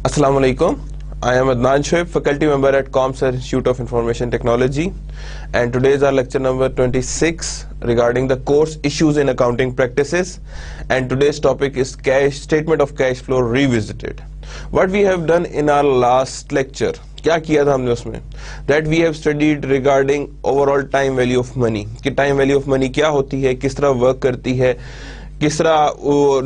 Assalamu alaikum. I am Adnan Shoaib, faculty member at ComSci Institute of Information Technology, and today is our lecture number 26 regarding the course issues in accounting practices, and today's topic is statement of cash flow revisited. What we have done in our last lecture, क्या किया था हमने उसमें, that we have studied regarding overall time value of money, कि time value of money क्या होती है, किस तरह वर्क करती है, किस तरह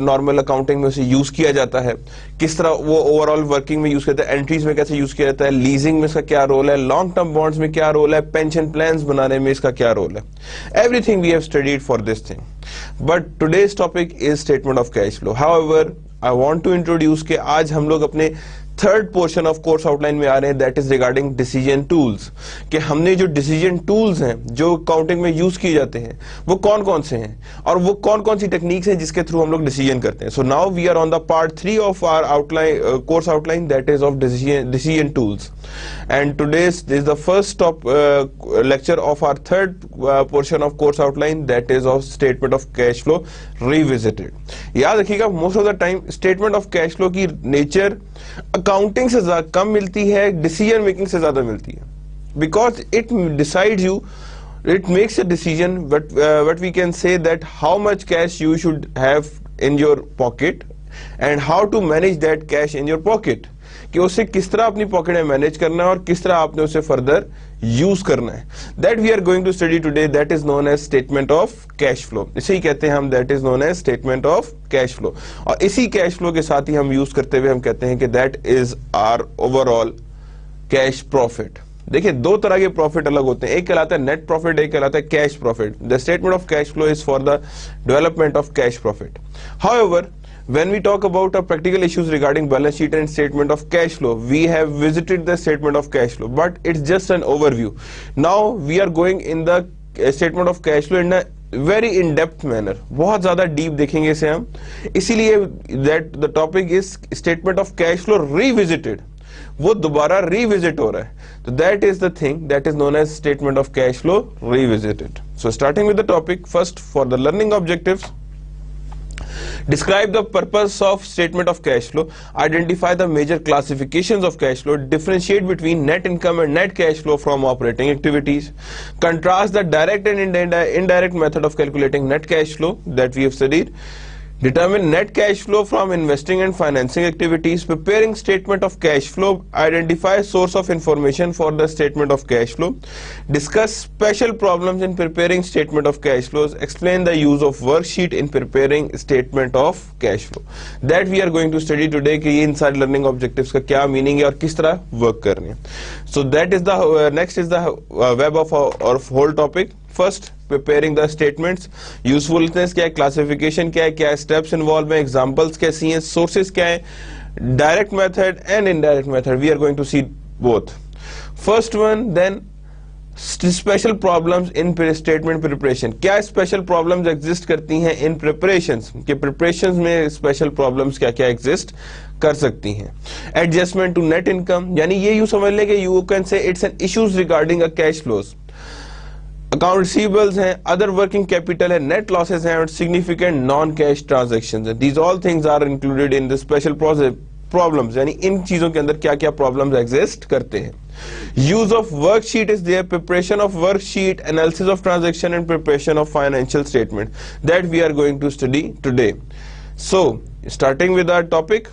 नॉर्मल अकाउंटिंग में उसे यूज किया जाता है, किस तरह वो ओवरऑल वर्किंग में यूज करता है, एंट्रीज में कैसे यूज किया जाता है, लीजिंग में इसका क्या रोल है, लॉन्ग टर्म बॉन्ड्स में क्या रोल है, पेंशन प्लान्स बनाने में इसका क्या रोल है. Everything we have studied for this thing, but today's topic is statement of cash flow. However I want to introduce कि आज हम लोग अपने third portion of course outline में आ रहे हैं, that is regarding decision tools. कि हमने जो डिसीजन टूल्स हैं जो अकाउंटिंग में यूज किए जाते हैं वो कौन कौन से हैं और वो कौन कौन सी टेक्निक्स हैं जिसके थ्रू हम लोग डिसीजन करते हैं. So now we are on the part 3 of our outline course outline, that is of decision tools, and today's is the first lecture of our third portion of course outline, that is of statement of cash flow revisited. याद रखिएगा, most of the time statement of cash flow की nature accounting से कम मिलती है, decision making से ज्यादा मिलती है, because it decides you, it makes a decision, but what we can say that how much cash you should have in your pocket and how to manage that cash in your pocket, कि उसे किस तरह अपनी pocket में manage करना है और किस तरह आपने उसे फर्दर यूज करना है. That we are going to study today, that is known as statement of cash flow. इसे ही कहते हैं हम, that is known as statement of cash flow. और इसी कैश फ्लो के साथ ही हम यूज करते हुए हम कहते हैं कि that is our overall cash profit. देखिए, दो तरह के प्रॉफिट अलग होते हैं, एक कहलाता है नेट प्रॉफिट, एक कहलाता है cash profit. The statement of cash flow is for the development of cash profit. However, when we talk about practical issues regarding balance sheet and statement of cash flow, we have visited the statement of cash flow, but it's just an overview. Now we are going in the statement of cash flow in a very in depth manner. बहुत ज्यादा deep देखेंगे इसे हम, इसीलिए that the topic is statement of cash flow revisited. वो दोबारा revisit हो रहा है, तो that is the thing that is known as statement of cash flow revisited. So starting with the topic, first for the learning objectives, describe the purpose of statement of cash flow, identify the major classifications of cash flow, differentiate between net income and net cash flow from operating activities, contrast the direct and indirect method of calculating net cash flow that we have studied, determine net cash flow from investing and financing activities, preparing statement of cash flow, identify source of information for the statement of cash flow, discuss special problems in preparing statement of cash flows, explain the use of worksheet in preparing statement of cash flow. That we are going to study today कि इन सारे learning objectives का क्या meaning है और किस तरह work करनी है. So that is the next is the web of our whole topic. First, preparing the statements, usefulness क्या है, क्लासिफिकेशन क्या है, क्या स्टेप्स इन्वॉल्व हैं, एग्जांपल्स कैसी हैं, सोर्सेज क्या है, direct method and indirect method. We are going to see both. First one, then special problems in statement preparation. क्या स्पेशल प्रॉब्लम्स एग्जिस्ट करती हैं इन प्रिपरेशंस, कि प्रिपरेशंस में स्पेशल प्रॉब्लम्स क्या क्या एग्जिस्ट कर सकती हैं. एडजस्टमेंट टू नेट इनकम, यानी ये यू समझ ले कि you can say it's an issues regarding a cash flows. Account receivables हैं, अदर वर्किंग कैपिटल है, नेट लॉसेस हैं और सिग्निफिकेंट नॉन कैश ट्रांजैक्शंस हैं. These all things are included in the special problems, यानी इन चीजों के अंदर क्या क्या प्रॉब्लम्स एग्जिस्ट करते हैं. Use of worksheet is there, preparation of worksheet, analysis of transaction and preparation of financial statement, that we are going to study today. So starting with our topic,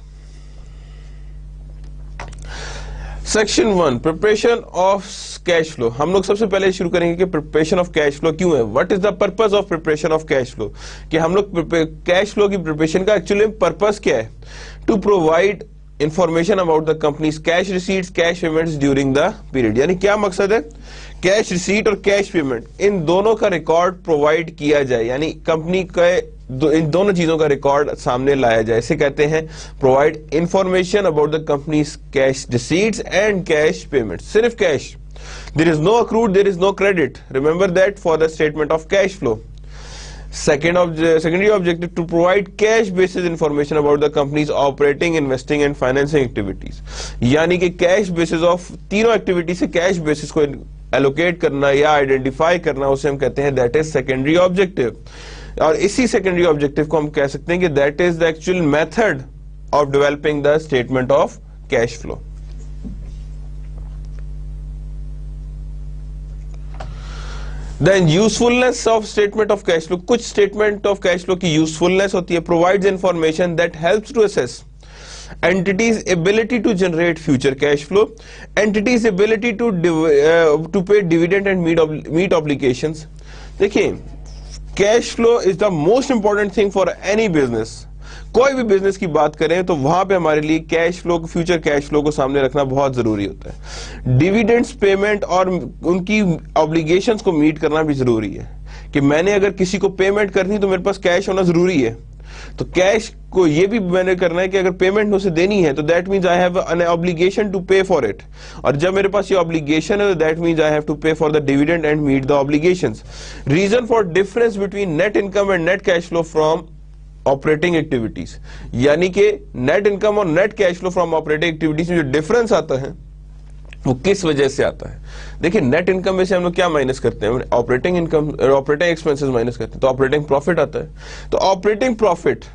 section 1, preparation of cash flow. हम लोग सबसे पहले शुरू करेंगे कि preparation of cash flow क्यों है, what is the purpose of preparation of cash flow, कि हम लोग कैश फ्लो की प्रिपरेशन का एक्चुअली पर्पस क्या है. To provide information about the company's cash receipts, cash payments during the period. यानी क्या मकसद है, कैश रिसीट और कैश पेमेंट इन दोनों का रिकॉर्ड प्रोवाइड किया जाए, यानी कंपनी के इन दोनों चीजों का रिकॉर्ड सामने लाया जाए. इसे कहते हैं provide information about the company's cash receipts and cash payment. सिर्फ cash, there is no accrued, there is no credit. Remember that for the statement of cash flow. Secondary objective, to provide cash basis information about the company's operating, investing and financing activities. यानी कि cash basis of तीनों activity से cash basis को allocate करना या identify करना, उसे हम कहते हैं that is secondary objective. और इसी secondary objective को हम कह सकते हैं कि that is the actual method of developing the statement of cash flow. Then usefulness of statement of cash flow. कुछ statement of cash flow की usefulness होती है, provides information that helps to assess entity's ability to generate future cash flow, entity's ability to pay dividend and meet obligations. देखिए, cash flow is the most important thing for any business. कोई भी business की बात करें तो वहां पे हमारे लिए cash flow, future cash flow को सामने रखना बहुत जरूरी होता है. डिविडेंड्स पेमेंट और उनकी ऑब्लिगेशंस को मीट करना भी जरूरी है कि मैंने अगर किसी को पेमेंट करनी तो मेरे पास कैश होना जरूरी है. तो कैश को ये भी मैंने करना है कि अगर पेमेंट उसे देनी है तो that means I have an obligation to pay for it, और जब मेरे पास ये ऑब्लिगेशन है तो that means I have to pay for the dividend and meet the obligations. Reason for difference between net income and net cash flow from operating activities, यानी कि net income और net cash flow from operating activities में जो difference आता है वो किस वजह से आता है. देखिए, नेट इनकम में से हम लोग क्या माइनस करते हैं, operating income, operating expenses minus करते हैं तो ऑपरेटिंग प्रॉफिट आता है. तो ऑपरेटिंग प्रॉफिट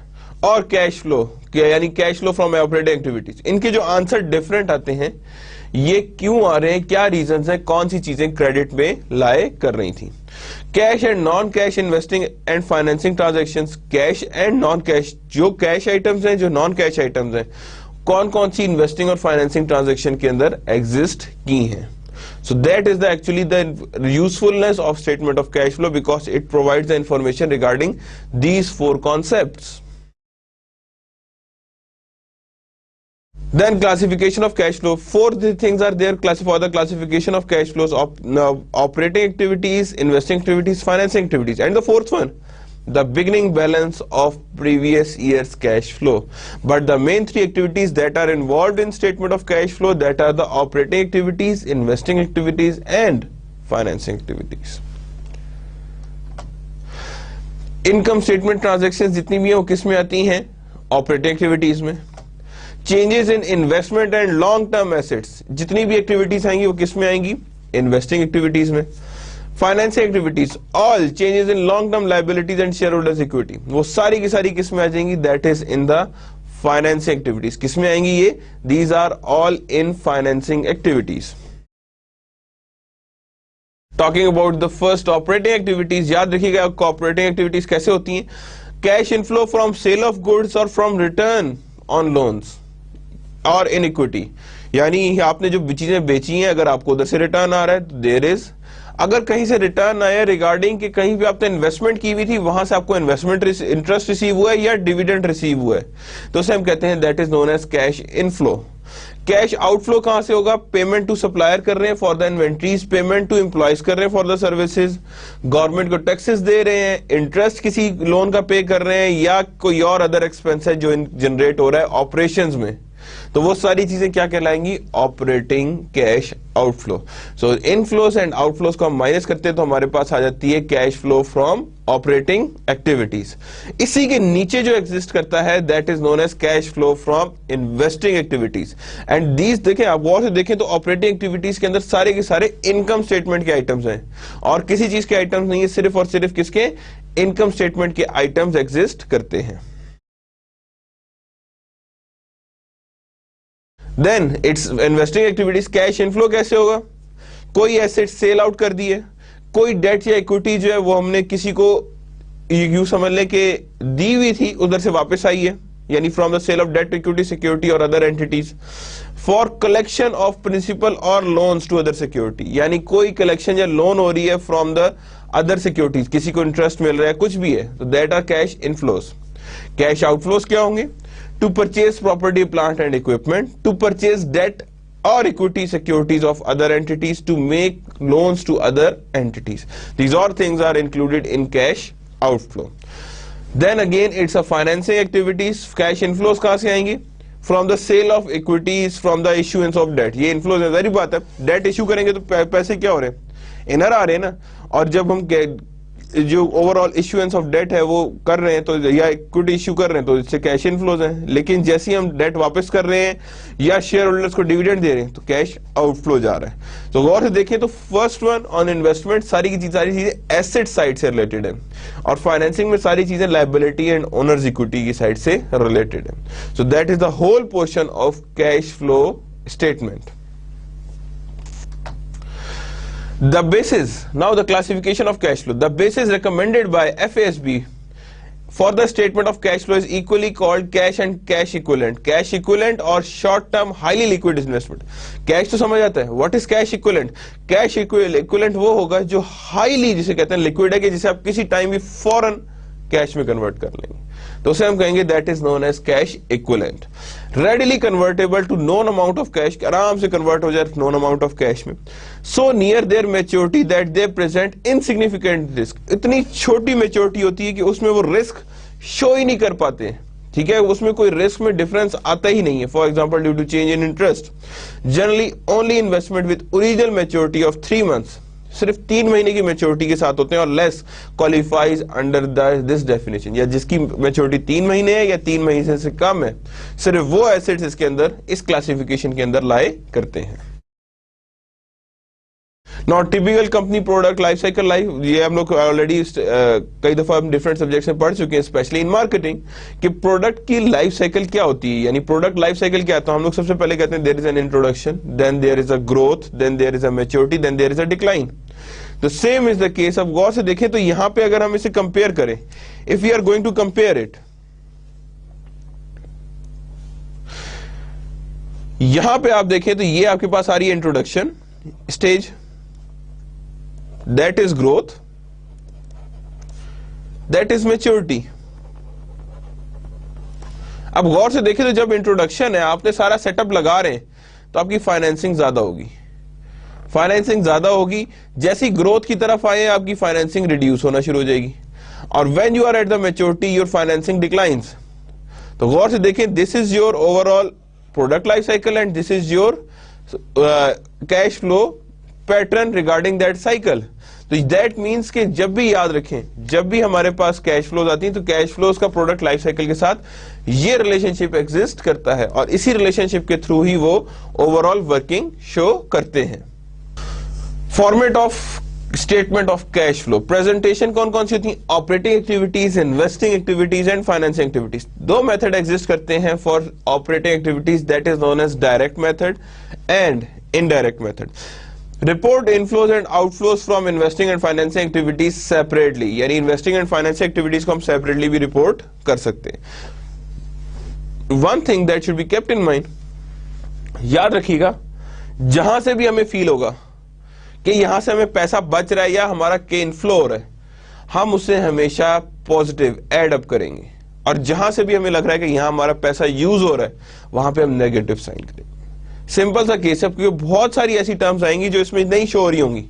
और कैश फ्लो यानी cash flow from operating activities, इनके जो आंसर डिफरेंट आते हैं ये क्यों आ रहे हैं, क्या रीजंस हैं, कौन सी चीजें क्रेडिट में लाए कर रही थी. Cash and non cash investing and financing transactions. Cash and non cash, जो कैश आइटम्स हैं, जो नॉन कैश आइटम्स हैं, कौन कौन सी इन्वेस्टिंग और फाइनेंसिंग ट्रांजैक्शन के अंदर एग्जिस्ट की हैं. So that is actually the usefulness of statement of cash flow, because it provides the information regarding these four concepts. Then classification of cash flow. Four things are there for the classification of cash flows: operating activities, investing activities, financing activities, and the fourth one, the beginning balance of previous year's cash flow. But the main three activities that are involved in statement of cash flow, that are the operating activities, investing activities, and financing activities. Income statement transactions जितनी भी हैं वो किस में आती हैं, operating activities में. Changes in investment and long term assets, जितनी भी एक्टिविटीज आएंगी वो किस में आएंगी, इन्वेस्टिंग एक्टिविटीज में. Financing activities, all changes in long term liabilities and share holders equity, वो सारी की सारी किस में आ जाएंगी, that is in the financing activities. किस में आएंगी ये, these are all in financing activities. Talking about the first operating activities, याद रखिएगा ऑपरेटिंग एक्टिविटीज कैसे होती हैं. Cash inflow from sale of goods और फ्रॉम रिटर्न ऑन लोन्स और इन इक्विटी, यानी आपने जो चीजें बेची हैं अगर आपको उधर से रिटर्न आ रहा है तो देयर इज, अगर कहीं से रिटर्न आया रिगार्डिंग कि कहीं भी आपने इन्वेस्टमेंट की हुई थी वहां से आपको इन्वेस्टमेंट इंटरेस्ट रिसीव हुआ है या डिविडेंड रिसीव हुआ है, तो उसे हम कहते हैं that is known as cash inflow. Cash outflow कहां से होगा, पेमेंट टू सप्लायर कर रहे हैं for the inventories, payment to employees कर रहे हैं फॉर द सर्विसेज, गवर्नमेंट को टैक्सेस दे रहे हैं, इंटरेस्ट किसी लोन का पे कर रहे हैं, या कोई और अदर एक्सपेंस है जो जनरेट हो रहा है ऑपरेशंस में, तो वो सारी चीजें क्या कहलाएंगी, operating cash outflow. So inflows and outflows को हम माइनस करते हैं तो हमारे पास आ जाती है cash flow from operating activities. इसी के नीचे जो एग्जिस्ट करता है that is known as cash flow from investing activities. And these देखें, आप गौर से देखें तो ऑपरेटिंग एक्टिविटीज के अंदर सारे के सारे इनकम स्टेटमेंट के आइटम्स हैं और किसी चीज के आइटम्स नहीं है, सिर्फ और सिर्फ किसके, इनकम स्टेटमेंट के आइटम्स एग्जिस्ट करते हैं. Then it's investing activities. Cash inflow कैसे होगा, कोई एसेट सेल आउट कर दी है, कोई डेट या इक्विटी जो है वो हमने किसी को यूं समझ ले कि दी हुई थी उधर से वापस आई है, यानी from the sale of debt, equity, security और other entities. For collection of principal और लोन्स टू अदर सिक्योरिटी, यानी कोई कलेक्शन या लोन हो रही है फ्रॉम द अदर सिक्योरिटीज, किसी को इंटरेस्ट मिल रहा है, कुछ भी है, तो that are cash inflows. Cash outflows क्या होंगे, to purchase property, plant and equipment, to purchase debt or equity securities of other entities, to make loans to other entities. These all things are included in cash outflow. Then again it's a financing activities. Cash inflows कहां से आएंगी, from the sale of equities, from the issuance of debt. ये inflows है, जाहिर बात है, debt issue करेंगे तो पैसे क्या हो रहे हैं, इनर आ रहे हैं ना. और जब हम जो ओवरऑल इश्यूएंस ऑफ डेट है वो कर रहे हैं तो या इक्विटी इश्यू कर रहे हैं तो इससे कैश इनफ्लोज हैं, लेकिन जैसे ही हम डेट वापस कर रहे हैं या शेयर होल्डर्स को डिविडेंड दे रहे हैं तो कैश आउटफ्लो जा रहा है। तो गौर से देखें तो फर्स्ट वन ऑन इन्वेस्टमेंट सारी चीजें एसेट साइड से रिलेटेड है और फाइनेंसिंग में सारी चीजें लायबिलिटी एंड ओनर्स इक्विटी की साइड से रिलेटेड है। So that is the whole portion of cash flow statement. The basis, now the classification of cash flow. The basis recommended by FASB for the statement of cash flow is equally called cash and cash equivalent. Cash equivalent और short term highly liquid investment. Cash तो समझ आता है. What is cash equivalent? Cash equivalent वो होगा जो highly जिसे कहते हैं liquid है कि जिसे आप किसी टाइम भी फौरन कैश में कन्वर्ट कर लेंगे तो उसे हम कहेंगे that is known as cash equivalent. Readily convertible to known amount of cash, आराम से कन्वर्ट हो जाए नोन अमाउंट ऑफ कैश में। So near their maturity that they present insignificant risk, इतनी छोटी मैच्योरिटी होती है कि उसमें वो रिस्क शो ही नहीं कर पाते, ठीक है, उसमें कोई रिस्क में डिफरेंस आता ही नहीं है। For example due to change in interest, generally only investment with original maturity of 3 months, सिर्फ 3 महीने की मैच्योरिटी के साथ होते हैं और less qualifies under this definition, या जिसकी मैच्योरिटी 3 महीने है या 3 महीने से कम है, सिर्फ वो एसेट्स इसके अंदर इस क्लासिफिकेशन के अंदर लाए करते हैं। Not typical company product life cycle life, ये हम लोग ऑलरेडी कई दफा हम डिफरेंट सब्जेक्ट्स में पढ़ चुके हैं, स्पेशली इन मार्केटिंग, कि प्रोडक्ट की लाइफ साइकिल क्या होती है, यानी प्रोडक्ट लाइफ साइकिल क्या है। तो हम लोग सबसे पहले कहते हैं there is an introduction, then there is a growth, then there is a maturity, then there is a decline. तो सेम इज द केस। अब गौर से देखें तो यहां पे अगर हम इसे कंपेयर करें, if you are going to compare it, यहां पे आप देखें तो ये आपके पास आ रही है introduction stage, that is growth, that is maturity। अब गौर से देखें तो जब इंट्रोडक्शन है, आपने सारा सेटअप लगा रहे हैं तो आपकी फाइनेंसिंग ज्यादा होगी, फाइनेंसिंग ज्यादा होगी। जैसी ग्रोथ की तरफ आए आपकी फाइनेंसिंग रिड्यूस होना शुरू हो जाएगी, और when you are at the maturity your financing declines. तो गौर से देखें, this is your overall product life cycle and this is your cash flow pattern regarding that cycle. तो दैट मीन्स कि जब भी याद रखें, जब भी हमारे पास कैश फ्लोज आती हैं तो कैश फ्लोज का प्रोडक्ट लाइफ साइकिल के साथ ये रिलेशनशिप एग्जिस्ट करता है और इसी रिलेशनशिप के थ्रू ही वो ओवरऑल वर्किंग शो करते हैं। Format of statement of cash flow presentation कौन कौन सी होती है? Operating activities, investing activities and financing activities. 2 method exist करते हैं for operating activities, that is known as direct method and indirect method. Report inflows and outflows from investing and financing activities separately, यानी investing and financing activities को हम separately भी report कर सकते हैं। One thing that should be kept in mind, याद रखिएगा, जहां से भी हमें फील होगा कि यहां से हमें पैसा बच रहा है या हमारा गेन फ्लो हो रहा है, हम उसे हमेशा पॉजिटिव एड अप करेंगे, और जहां से भी हमें लग रहा है कि यहां हमारा पैसा यूज हो रहा है वहां पे हम नेगेटिव साइन करेंगे। सिंपल सा केस है, क्योंकि बहुत सारी ऐसी टर्म्स आएंगी जो इसमें नहीं शो हो रही होंगी,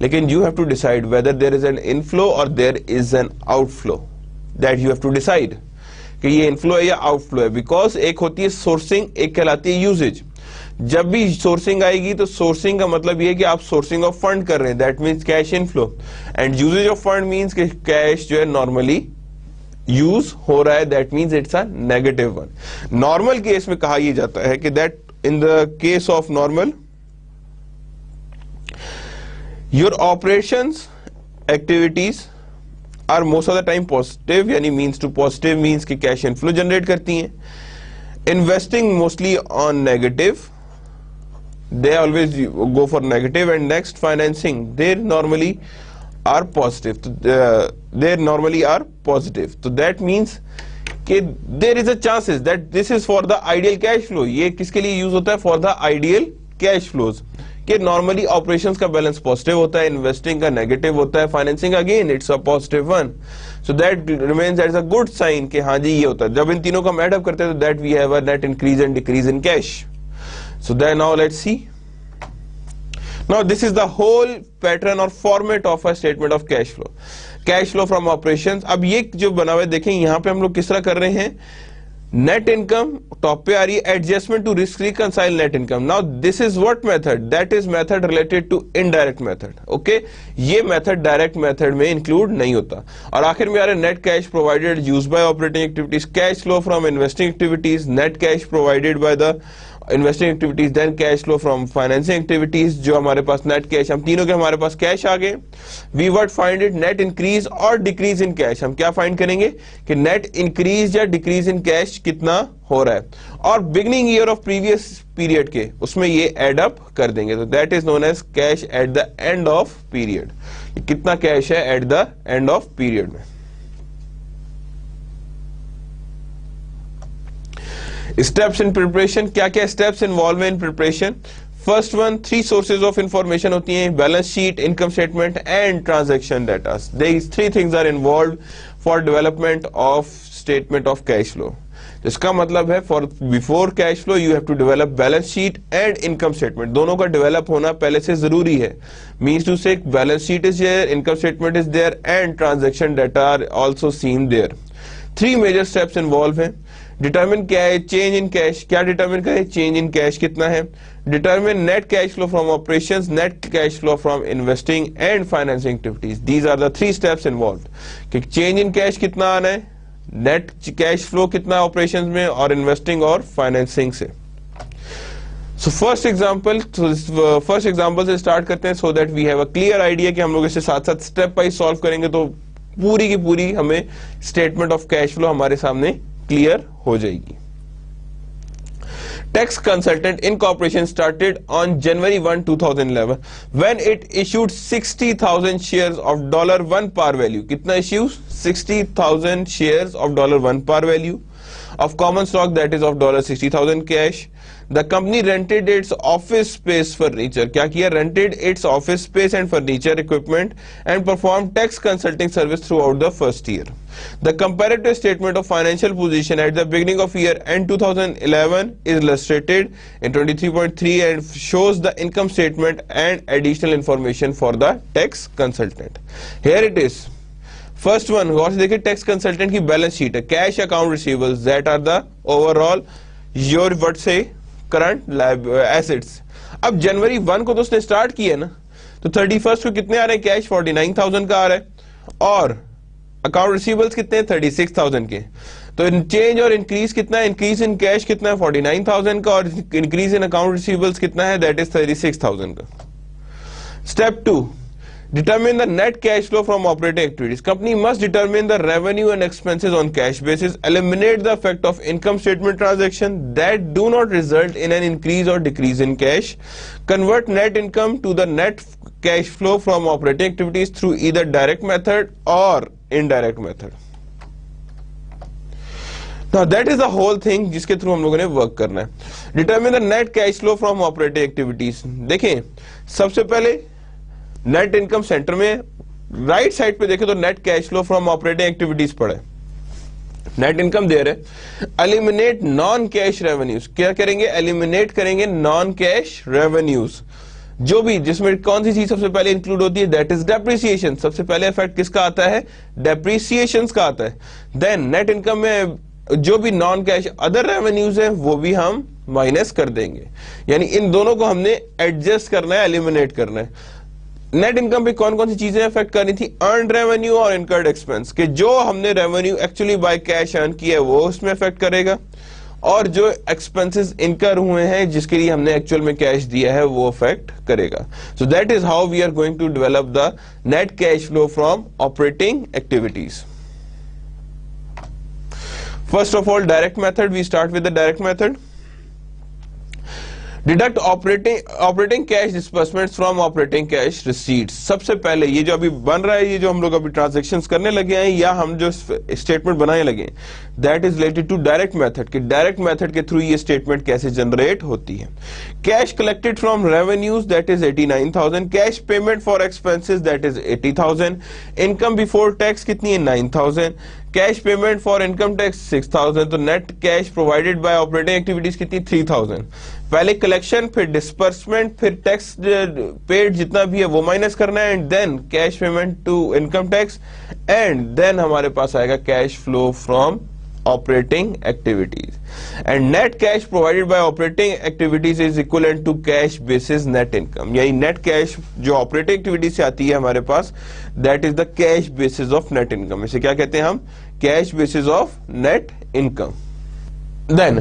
लेकिन you have to decide whether there is an inflow और there is an outflow, that you have to decide कि ये इनफ्लो है या आउटफ्लो है। बिकॉज एक होती है सोर्सिंग, एक कहलाती है यूजेज। जब भी सोर्सिंग आएगी तो सोर्सिंग का मतलब ये है कि आप सोर्सिंग ऑफ फंड कर रहे हैं, that means cash inflow, and uses of fund means कि कैश जो है नॉर्मली यूज हो रहा है, that means it's a negative one. Normal case में कहा यह जाता है कि that in the case of normal, your operations activities are most of the time positive, यानी means to positive means कि cash inflow generate करती हैं। Investing mostly on negative, they always go for negative, and next financing, they normally are positive, they normally are positive। तो that means कि there is a chances that this is for the ideal cash flow. ये किसके लिए use होता है? For the ideal cash flows, कि normally operations का balance positive होता है, इन्वेस्टिंग का नेगेटिव होता है, financing again it's a positive one. So that remains as a good sign कि हाँ जी ये होता है। जब इन तीनों को हम एड अप करते हैं तो that we have a net increase and decrease in cash. So that now let's see, now this is the whole pattern और format of a statement of cash flow. Cash flow from operations, अब ये जो बना हुआ है देखें, यहां पे हम लोग किस तरह कर रहे हैं, नेट इनकम टॉप पे आ रही है, adjustment to risk reconcile net income. Now this is what method, that is method related to indirect method. Okay, ये मेथड डायरेक्ट मेथड में इंक्लूड नहीं होता। और आखिर में आ रहा है net cash provided used by operating activities, cash flow from investing activities, net cash provided by the investing activities, then cash flow from financing activities. जो हमारे पास नेट कैश, हम तीनों के हमारे पास कैश आ गए। We would find it net increase और डिक्रीज इन कैश। हम क्या फाइंड करेंगे कि नेट इंक्रीज या डिक्रीज इन कैश कितना हो रहा है, और beginning year of previous period के उसमें ये एड अप कर देंगे। तो that is known as cash at the end of period. कितना कैश है at the end of period में। स्टेप्स इन प्रिपरेशन, क्या क्या steps involve in preparation. First one, 3 sources of information होती हैं, balance sheet, income statement and transaction data. These 3 things are involved for development of statement of cash flow. इसका मतलब है for before cash flow you have to develop balance sheet and income statement. दोनों का develop होना पहले से जरूरी है। Means to say balance sheet is there, income statement is there and transaction data are also seen there. 3 major steps involve हैं। Determine क्या है, चेंज इन कैश। क्या डिटरमिन करें, चेंज इन कैश कितना है। Determine net cash flow from operations, net cash flow from investing and financing activities. These are the 3 steps involve. कि change in cash कितना आना है, नेट कैश फ्लो कितना operations में, और इन्वेस्टिंग और फाइनेंसिंग से। सो फर्स्ट एग्जांपल से स्टार्ट करते हैं so that we have a clear idea कि हम लोग इसे साथ साथ स्टेप वाइज सॉल्व करेंगे तो पूरी की पूरी हमें स्टेटमेंट ऑफ कैश फ्लो हमारे सामने क्लियर हो जाएगी। Tax Consultant Incorporation started on January 1, 2011 when it issued 60,000 shares of $1 par value. कितना issues? 60,000 shares of $1 par value of common stock, that is of $60,000 cash. The company rented its office space furniture. क्या किया? Rented its office space and furniture equipment and performed tax consulting service throughout the first year. The comparative statement of financial position at the beginning of year end 2011 is illustrated in 23.3 and shows the income statement and additional information for the tax consultant. Here it is. First one, गौर से देखिए tax consultant की balance sheet है, cash account receivables that are the overall your what say current assets. अब जनवरी 1 को तो उसने स्टार्ट किया ना, तो 31st को कितने आ रहे हैं कैश? 49,000 का आ रहा है, और अकाउंट रिसीवेबल्स कितने हैं? 36,000 के। तो चेंज और इंक्रीज कितना है? इंक्रीज इन कैश कितना है? 49,000 का, और इंक्रीज इन अकाउंट रिसीवेबल्स कितना है? दैट इज 36,000 का। Step 2, determine the net cash flow from operating activities. Company must determine the revenue and expenses on cash basis, eliminate the effect of income statement transaction that do not result in an increase or decrease in cash, convert net income to the net cash flow from operating activities through either direct method or indirect method. Now that is the whole thing जिसके through हम लोगों ने work करना है। Determine the net cash flow from operating activities. देखें, सबसे पहले net income centre में राइट साइड पे देखें तो net cash flow from operating activities पड़े, नेट इनकम दे रहे। Eliminate non cash revenues. क्या करेंगे? एलिमिनेट करेंगे नॉन कैश रेवेन्यूज, जो भी जिसमें कौन सी चीज सबसे पहले इंक्लूड होती है? That is depreciation. सबसे पहले इफेक्ट किसका आता है? डेप्रिसिएशन का आता है। देन नेट इनकम में जो भी नॉन कैश अदर रेवेन्यूज है वो भी हम माइनस कर देंगे, यानी इन दोनों को हमने एडजस्ट करना है, एलिमिनेट करना है। नेट इनकम पे कौन कौन सी चीजें अफेक्ट करनी थी? अर्नड रेवेन्यू और इनकर्ड एक्सपेंस, कि जो हमने revenue actually by cash earn किया है वो उसमें अफेक्ट करेगा, और जो एक्सपेंसेस इनकर हुए हैं जिसके लिए हमने एक्चुअल में कैश दिया है वो अफेक्ट करेगा। So that is how we are going to develop the net cash flow from operating activities. First of all direct method, we start with the direct method. Deduct operating cash disbursements from operating cash receipts. सबसे पहले ये जो अभी बन रहा है, ये जो हम लोग अभी ट्रांजैक्शंस करने लगे हैं या हम जो स्टेटमेंट बनाने लगे हैं, that is related to direct method, कि डायरेक्ट मेथड के थ्रू ये स्टेटमेंट कैसे जनरेट होती है। Cash collected from revenues that is 89,000, cash payment for expenses that is 80,000, income before tax कितनी है? 9,000, cash payment for income tax 6,000, तो net cash provided by operating activities कितनी? 3,000। पहले कलेक्शन, फिर डिस्पर्समेंट, फिर टैक्स पेड जितना भी है वो माइनस करना है, and then cash payment to income tax, and then हमारे पास आएगा cash flow from operating activities, and net cash provided by operating activities is equivalent to cash basis net income. यानी net cash जो operating activity से आती है हमारे पास, that is the cash basis of net income. इसे क्या कहते हैं हम? Cash basis of net income. Then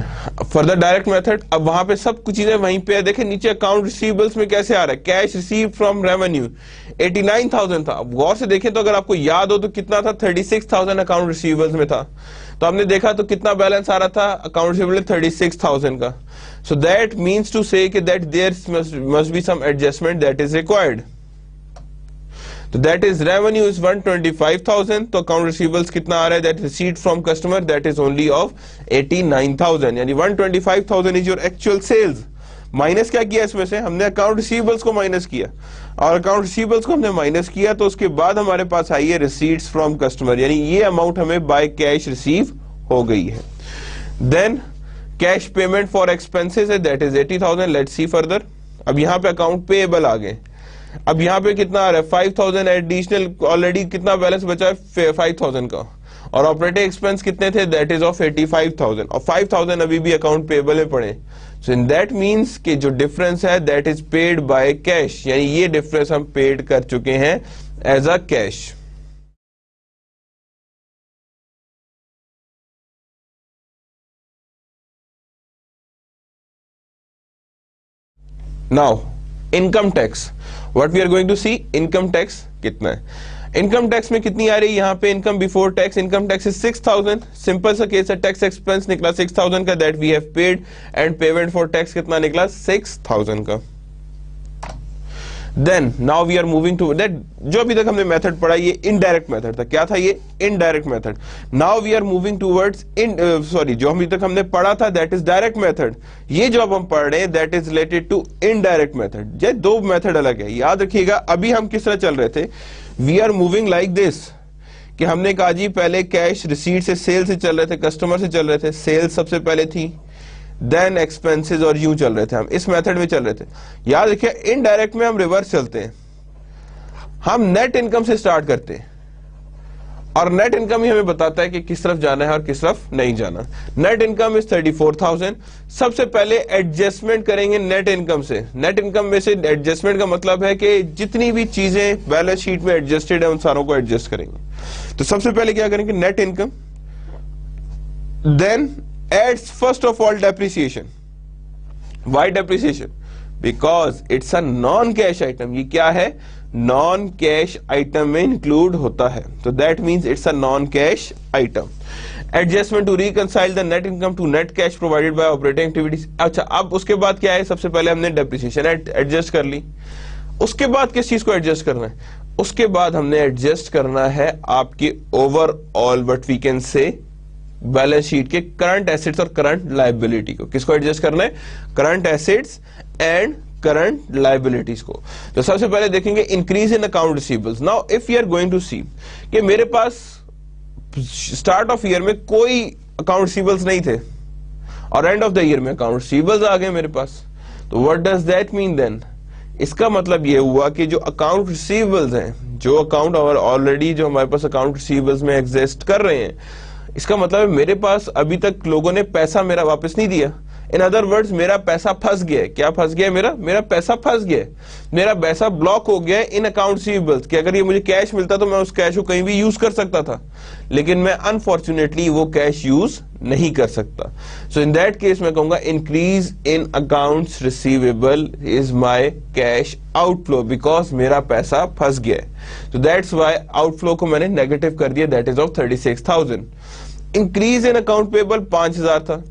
further direct method, अब वहां पे सब कुछ चीजें वहीं पे है. देखें नीचे अकाउंट रिसीवेबल्स में कैसे आ रहा है, कैश रिसीव फ्रॉम रेवेन्यू 89,000 था. अब गौर से देखें तो अगर आपको याद हो तो कितना था, 36,000 अकाउंट रिसीवेबल्स में था. तो हमने देखा तो कितना बैलेंस आ रहा था अकाउंट रिसीवेबल 36,000 का. So that means to say that there must be some adjustment that is required. तो दैट इज रेवेन्यू इज 125,000, तो अकाउंट रिसीवेबल्स कितना आ रहा है, that receipt from customer that is only of 89,000. यानी 125,000 is your actual sales. Minus क्या किया इसमें से, हमने अकाउंट रिसीवेबल्स को माइनस किया, और अकाउंट रिसीवेबल्स को हमने माइनस किया तो उसके बाद हमारे पास आई है रिसीट्स फ्रॉम कस्टमर, यानी ये अमाउंट हमें बाय कैश रिसीव हो गई है. Then cash payment for expenses है, that is 80,000. Let's see further. अब यहाँ पे अकाउंट पेएबल आ गए. अब यहाँ पे कितना आ रहा है, 5,000 एडिशनल, ऑलरेडी कितना बैलेंस बचा है 5,000 का, और ऑपरेटिंग एक्सपेंस कितने थे, दैट इज ऑफ 85,000, और 5,000 अभी भी अकाउंट पेएबल में पड़े. सो इन दैट मीन्स कि जो डिफरेंस है that is paid by cash, यानी ये डिफरेंस हम पेड कर चुके हैं as a cash. Now income tax, what we are going to see, income tax कितना है. इनकम टैक्स में कितनी आ रही है यहाँ पे, income before tax, income tax is 6,000. Simple सा केस है, टैक्स एक्सपेंस निकला 6,000 का, that we have paid, and payment for tax कितना निकला 6,000 का. Then now we are moving to that, जो अभी तक हमने मेथड पढ़ा ये इनडायरेक्ट मेथड था. क्या था ये, indirect method. Now we are moving towards जो अभी तक हमने पढ़ा था दैट इज डायरेक्ट मेथड. ये जो अब हम पढ़ रहे हैं that is related to indirect method. ये दो मेथड अलग है, याद रखिएगा. अभी हम किस तरह चल रहे थे, we are moving like this, कि हमने कहा जी पहले कैश रिसीट से, सेल से चल रहे थे, कस्टमर से चल रहे थे, सेल सबसे पहले थी, देन एक्सपेंसेस, और यूं चल रहे थे. हम इस मेथड में चल रहे थे. याद रखिए इनडायरेक्ट में हम रिवर्स चलते हैं, हम नेट इनकम से स्टार्ट करते हैं, और नेट इनकम ही हमें बताता है कि किस तरफ जाना है और किस तरफ नहीं जाना. Net income is 34,000. सबसे पहले एडजस्टमेंट करेंगे नेट इनकम से. नेट इनकम में से एडजस्टमेंट का मतलब है कि जितनी भी चीजें बैलेंस शीट में एडजस्टेड है उन सारों को एडजस्ट करेंगे. तो सबसे पहले क्या करेंगे, net income. Then adds first of all depreciation. Why depreciation? Because it's a non-cash item. ये क्या है, non-cash item में include होता है, तो that means it's a non-cash item. Adjustment to reconcile the net income to net cash provided by operating activities. अच्छा, अब उसके बाद क्या है, सबसे पहले हमने depreciation adjust कर ली. उसके बाद किस चीज को एडजस्ट करना है, उसके बाद हमने एडजस्ट करना है आपकी overall what we can say balance sheet के करंट एसेट्स और करंट लायबिलिटी को. किसको एडजस्ट करना है, current assets and current liabilities को. तो सबसे पहले देखेंगे increase in account receivables. Now if you are going to see कि मेरे पास स्टार्ट ऑफ ईयर में कोई अकाउंट रिसीवेबल्स नहीं थे, और एंड ऑफ द ईयर में अकाउंट रिसीवेबल्स आ गए मेरे पास, तो what does that mean then, इसका मतलब ये हुआ कि जो अकाउंट रिसीवेबल्स हैं, जो अकाउंट ऑलरेडी जो हमारे पास अकाउंट रिसीवेबल्स में एग्जिस्ट कर रहे हैं, इसका मतलब है मेरे पास अभी तक लोगों ने पैसा मेरा वापस नहीं दिया. इन अदर वर्ड्स मेरा पैसा फंस गया है. क्या फंस गया, मेरा पैसा फंस गया है, मेरा पैसा ब्लॉक हो गया है इन अकाउंट रिसीवेबल्स. कि अगर ये मुझे कैश मिलता तो मैं उस कैश को कहीं भी यूज कर सकता था, लेकिन मैं अनफॉर्चुनेटली वो कैश यूज नहीं कर सकता. सो इन दैट केस मैं कहूंगा increase in accounts receivable is my cash outflow, because मेरा पैसा फंस गया है. तो दैट्स व्हाई आउटफ्लो को मैंने नेगेटिव कर दिया, that is of 36,000. Increase in account payable 5,000 था.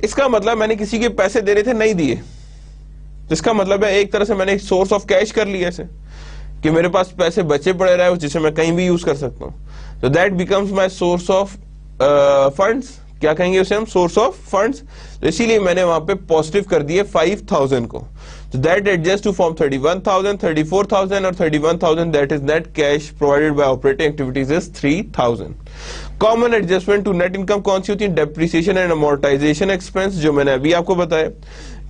इसका मतलब मैंने किसी के पैसे देने थे, नहीं दिए. इसका मतलब है एक तरह से मैंने सोर्स ऑफ कैश कर लिया ऐसे कि मेरे पास पैसे बचे पड़े रहे जिसे मैं कहीं भी यूज कर सकता हूं. तो that becomes my source of funds. क्या कहेंगे उसे हम, सोर्स ऑफ फंड्स. तो इसीलिए मैंने वहां पे पॉजिटिव कर दिए 5,000 को. तो दैट एडजस्ट टू फॉर्म 31,000, 34,000 और 31,000. That is net cash provided by operating activities is 3,000. Common adjustment to net income कौन सी होती है, डेप्रिसिएशन एंड अमोर्टाइजेशन एक्सपेंस, जो मैंने अभी आपको बताया.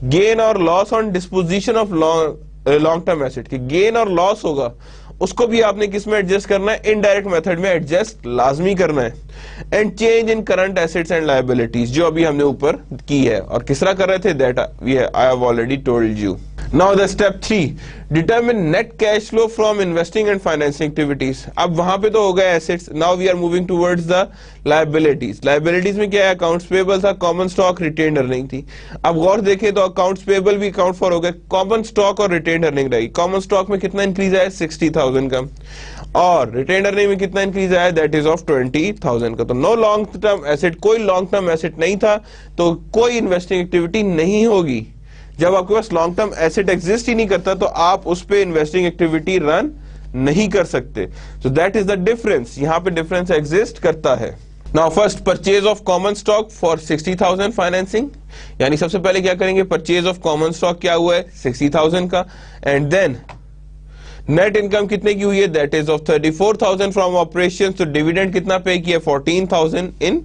गेन और loss on disposition of long term asset, कि गेन और लॉस होगा उसको भी आपने किस में एडजस्ट करना है, इनडायरेक्ट मेथड में एडजस्ट लाजमी करना है। And change in current assets and liabilities, जो अभी हमने ऊपर की है, और किस तरह कर रहे थे, that I have already told you. Now the step 3, determine net cash flow from investing and financing activities. अब वहां पे तो हो गया assets, now we are moving towards the liabilities. Liabilities में क्या है, अकाउंट्स पेबल था, कॉमन स्टॉक, रिटेन्ड अर्निंग थी। अब गौर देखें तो अकाउंट्स पेबल भी अकाउंट फॉर हो गए, कॉमन स्टॉक और रिटेन्ड अर्निंग रहेगी। कॉमन स्टॉक में कितना इंक्रीज आया, 60,000 का, और रिटेन्ड अर्निंग में कितना इंक्रीज आया, दैट इज ऑफ 20,000 का। तो नो लॉन्ग टर्म एसेट, कोई लॉन्ग टर्म एसेट नहीं था, तो कोई इन्वेस्टिंग एक्टिविटी नहीं होगी। जब आपके पास लॉन्ग टर्म एसेट एग्जिस्ट ही नहीं करता तो आप उस पे इन्वेस्टिंग एक्टिविटी रन नहीं कर सकते। सो दैट इज द डिफरेंस, यहां पे डिफरेंस एग्जिस्ट करता है। Now first, purchase of common stock for 60,000 financing, यानी सबसे पहले क्या करेंगे, परचेज ऑफ कॉमन स्टॉक क्या हुआ है, 60,000 का। एंड देन नेट इनकम कितने की हुई है, that is of 34,000 from operation. तो डिविडेंड कितना पे किया, 14,000 इन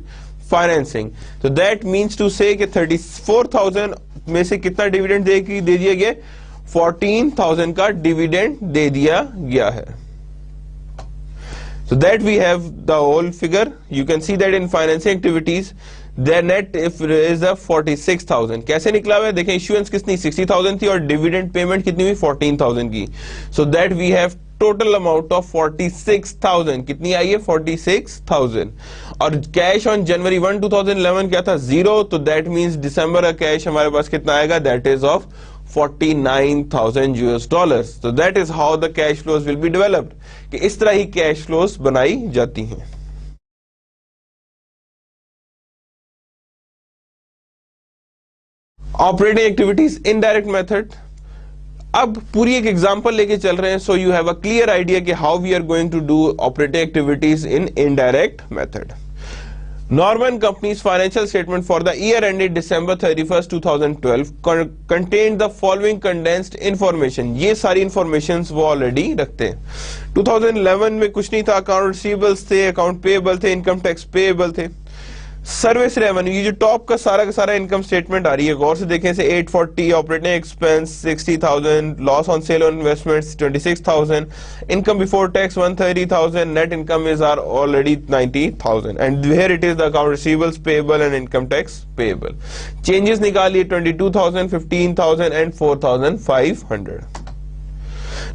फाइनेंसिंग। तो दैट मीन्स टू से 34,000 में से कितना डिविडेंड दे दिया गया, 14,000 का डिविडेंड दे दिया गया है। So that we have the whole figure. You can see that in financing activities, their net is 46,000. कैसे निकला हुआ है, देखें, इश्यूएंस कितनी 60,000 थी और डिविडेंड पेमेंट कितनी हुई 14,000 की। So that we have total amount of 46,000, कितनी आई है, 46,000। और कैश ऑन जनवरी 1, 2011 क्या था, 0। तो दैट मींस दिसंबर का कैश हमारे पास कितना आएगा, दैट इज ऑफ $49,000। तो that is how the cash flows will be developed, कि इस तरह ही कैश फ्लोज बनाई जाती हैं। ऑपरेटिंग एक्टिविटीज इनडायरेक्ट मेथड, अब पूरी एक एग्जांपल लेके चल रहे हैं, so you have a clear idea कि how we are going to do operating activities in indirect method. Norman Company's financial statement for the year ended December 31st, 2012 contained the following condensed information. ये सारी informations वो already रखते हैं। 2011 में कुछ नहीं था, अकाउंट रिसीवेबल्स थे, अकाउंट पेएबल थे, इनकम टैक्स पेएबल थे, सर्विस रेवेन्यू, ये जो टॉप का सारा इनकम स्टेटमेंट आ रही है, गौर से देखें, से 840, operating expense 60,000, loss on sale on investments 26,000, income before tax 130,000, net income is are already 90,000, and here it is the account receivables payable and income tax payable. Changes निकालिए 22,000, 15,000 and 4,500।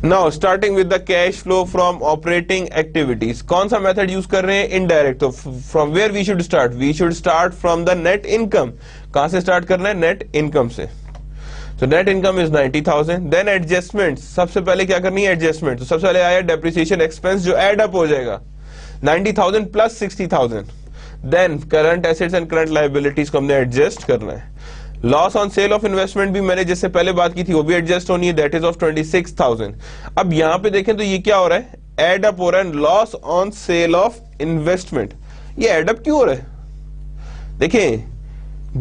Now starting with the cash flow from operating activities, कौन सा method use कर रहे हैं, indirect. तो from where we should start, we should start from the net income. कहां से start करना है, नेट इनकम से। तो net income is 90,000। Then adjustment, सबसे पहले क्या करनी है, एडजस्टमेंट। तो सबसे पहले आया डेप्रिसिएशन एक्सपेंस, जो एड अप हो जाएगा 90,000 plus 60,000। Then current assets and current liabilities को हमने एडजस्ट करना है। Loss on sale of investment भी मैंने जिससे पहले बात की थी, वो भी एडजस्ट होनी है, दैट इज ऑफ 26,000। अब यहां पे देखें तो ये क्या हो रहा है, एड अप हो रहा है, loss on sale of investment. ये एड अप क्यों हो रहा है, देखें,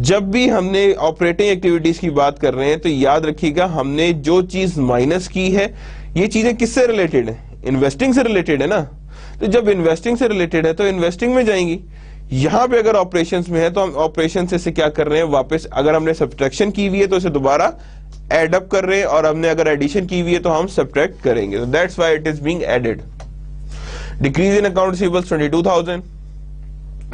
जब भी हमने ऑपरेटिंग एक्टिविटीज की बात कर रहे हैं तो याद रखिएगा, हमने जो चीज माइनस की है, ये चीजें किससे रिलेटेड है, इन्वेस्टिंग से रिलेटेड है ना। तो जब इन्वेस्टिंग से रिलेटेड है तो इन्वेस्टिंग में जाएंगी। यहां पे अगर ऑपरेशंस में है तो हम ऑपरेशन से क्या कर रहे हैं, वापस अगर हमने सब्ट्रैक्शन की हुई है तो इसे दोबारा एड अप कर रहे हैं, और हमने अगर एडिशन की हुई है तो हम सब्ट्रैक्ट करेंगे। तो that's why it is being added. Decrease in account receivables 22,000,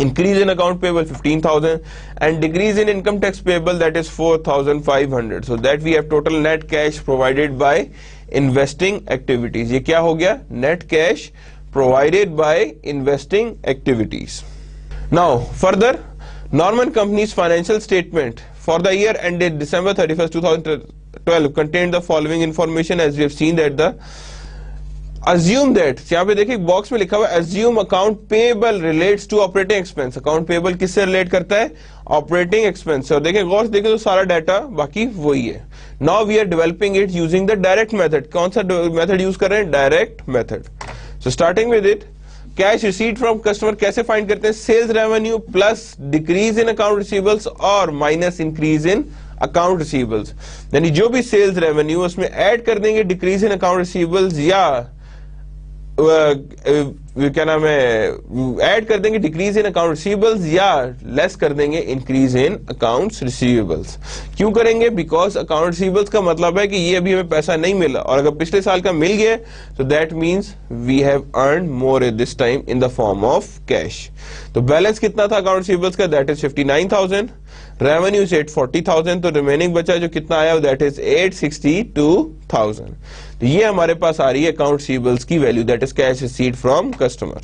increase in account payable 15,000, and decrease in income tax payable, that is 4,500. so that we have total net cash provided by investing activities. ये क्या हो गया, net cash provided by investing activities. Now further, Norman Company's financial statement for the year ended December 31st, 2012 contained the following information, as we have seen that the assume that, यहाँ पे देखिए box में लिखा हुआ है assume account payable relates to operating expense। Account payable किससे relate करता है, ऑपरेटिंग एक्सपेंस। और देखें गौर से देखें तो सारा डाटा बाकी वही है। Now we are developing it using the direct method. कौन सा मेथड यूज कर रहे हैं, direct method. So starting with it, cash receipt from customer कैसे फाइंड करते हैं, sales revenue plus decrease in account receivables और minus increase in account receivables. यानी जो भी सेल्स रेवेन्यू उसमें ऐड कर देंगे डिक्रीज इन अकाउंट रिसीवेबल्स या क्या नाम है, ऐड कर देंगे डिक्रीज इन अकाउंट रिसीवेबल्स या लेस कर देंगे इंक्रीज इन अकाउंट्स रिसीवेबल्स। क्यों करेंगे? बिकॉज अकाउंट रिसीवेबल्स का मतलब है कि ये अभी हमें पैसा नहीं मिला, और अगर पिछले साल का मिल गया तो that means we have earn more this time in the form of cash. तो बैलेंस कितना था अकाउंट रिसीवेबल्स का? That is 59,000। रेवेन्यू से 40,000, तो रिमेनिंग बचा जो कितना आया दैट इज 862,000। तो ये हमारे पास आ रही है अकाउंट रिसीवेबल्स की value, that is cash received from customer.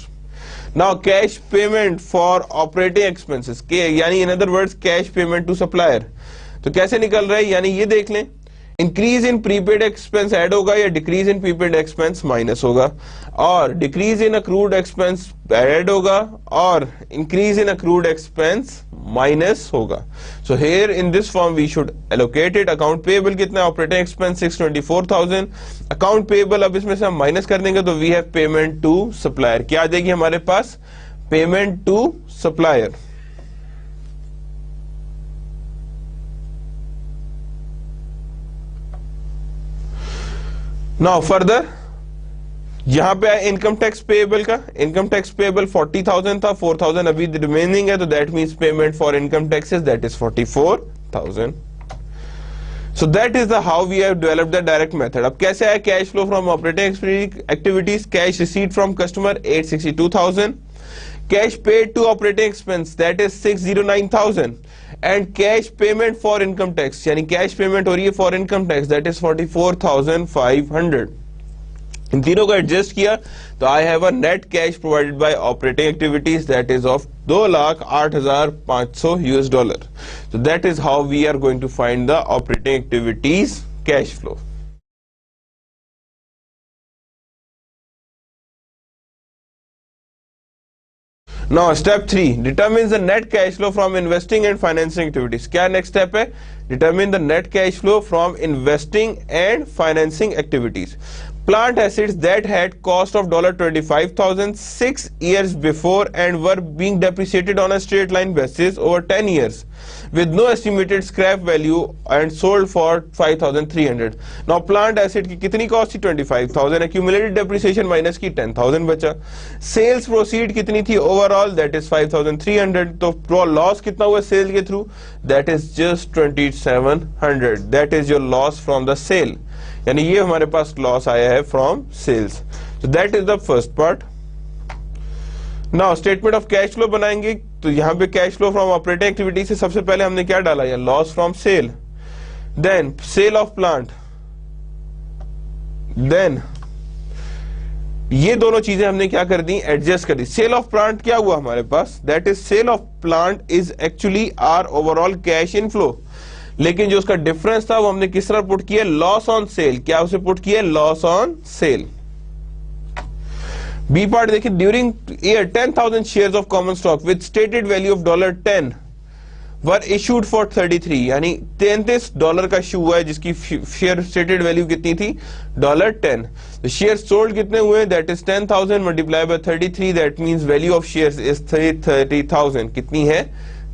Now cash payment for operating expenses के, यानी in other words cash payment to supplier. तो कैसे निकल रहा है, यानी ये देख लें, increase in prepaid expense add होगा या decrease in prepaid expense minus होगा, और decrease in accrued expense add होगा और increase in accrued expense minus होगा। So here in this form we should allocate it. Account payable कितना है? Operating expense 624,000। Account payable अब इसमें से हम माइनस कर देंगे तो we have payment to supplier. क्या आ जाएगी हमारे पास? Payment to supplier. Now further यहां पे है इनकम टैक्स पेएबल का। इनकम टैक्स पेएबल 40,000 था, 4,000 अभी रिमेनिंग है, तो that means payment for income taxes that is 44,000। So that is the how we have developed the direct method. अब कैसे आया cash flow from operating activities? Cash received from customer 862,000, cash paid to operating expense that is 609,000, and cash payment for income tax, यानी cash payment हो रही है for income tax that is 44,500। इन तीनों को एडजस्ट किया तो I have a net cash provided by operating activities that is of $2,08,500। So that is how we are going to find the operating activities cash flow. Now step 3 determines the net cash flow from investing and financing activities. क्या next step है? Determine the net cash flow from investing and financing activities. Plant assets that had cost of $25,000 6 years before and were being depreciated on a straight line basis over 10 years with no estimated scrap value and sold for 5,300. Now plant asset की कितनी cost थी? 25,000। accumulated depreciation minus की 10,000 बचा। Sales proceed कितनी थी overall? That is 5,300। तो loss कितना हुआ सेल के through? That is just 2,700। That is your loss from the sale, यानी ये हमारे पास लॉस आया है from sales. So that is the first part. Now statement of cash flow बनाएंगे तो यहां पे cash flow from operating activity से सबसे पहले हमने क्या डाला? या loss from sale, then sale of plant, then ये दोनों चीजें हमने क्या कर दी? एडजस्ट कर दी। सेल ऑफ प्लांट क्या हुआ हमारे पास? That is sale of plant is actually our overall cash inflow, लेकिन जो उसका डिफरेंस था वो हमने किस तरह पुट किया? Loss on sale. क्या उसे पुट किया? Loss on sale. B part देखिए, during year 10,000 shares of common stock with stated value of $10 were issued for 33, यानी $33 का इशू हुआ है जिसकी शेयर स्टेटेड वैल्यू कितनी थी? $10। तो शेयर सोल्ड कितने हुए? That is 10,000 multiply by 33, that means value of shares is 330,000। कितनी है?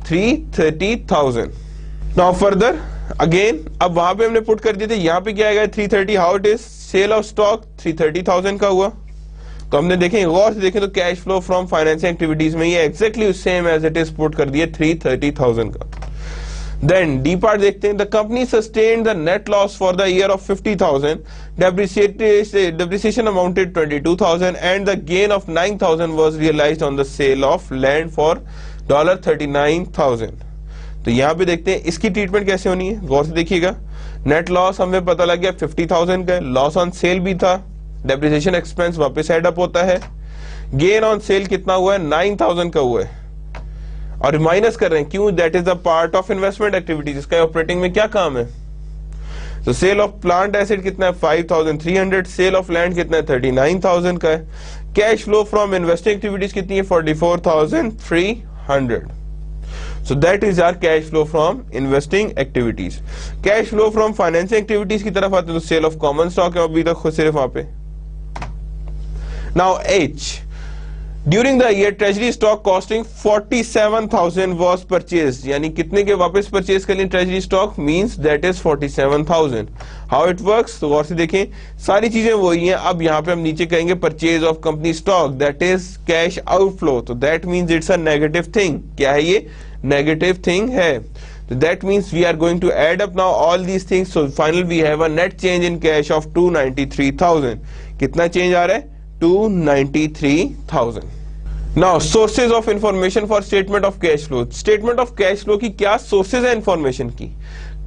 330,000। नाउ फर्दर अगेन अब वहां पे हमने पुट कर दिए थे, यहां पे क्या आएगा? 330। How it is? Sale of stock 330,000 का हुआ। तो हमने देखें, गौर से देखें तो cash flow from financing activities में ये exactly same as it is put कर दिए 330,000 का। देन डी पार्ट देखते हैं, the company sustained the net loss for the year of 50,000, depreciation amounted 22,000 and the gain of 9,000 was realized on the sale of land for $39,000। तो यहां पे देखते हैं इसकी ट्रीटमेंट कैसे होनी है, गौर से देखिएगा। नेट लॉस हमें पता लग गया 50,000 का, लॉस ऑन सेल भी था, डेप्रिसिएशन एक्सपेंस वापस एड अप होता है, गेन ऑन सेल कितना हुआ है? 9,000 का हुआ है, और माइनस कर रहे हैं क्यों? That is the part of investment activities. इसका ऑपरेटिंग में क्या काम है? तो सेल ऑफ प्लांट एसेट कितना है? 5,300। सेल ऑफ लैंड कितना है? 39,000 का है। Cash flow from investing activities कितनी है? 44,300। So that is our cash flow from investing activities. Cash flow from financing activities की तरफ आते हैं तो सेल ऑफ कॉमन स्टॉक है अभी तक खुद सिर्फ वहां पे। Now H, during the year treasury stock costing 47,000 was purchase, यानी कितने के वापस परचेज कर लिए treasury stock, means that is 47,000। How it works, तो गौर से देखें, सारी चीजें वही हैं। अब यहां पे हम नीचे कहेंगे purchase of company stock, that is cash outflow, तो that means it's a negative thing. क्या है ये, नेगेटिव थिंग है। So that means we are going to add up now all these things. So finally we have a net change in cash of 293,000. कितना change आ रहा है, 293,000. Now sources of information for statement of cash flow. Statement of cash flow की क्या sources है information की,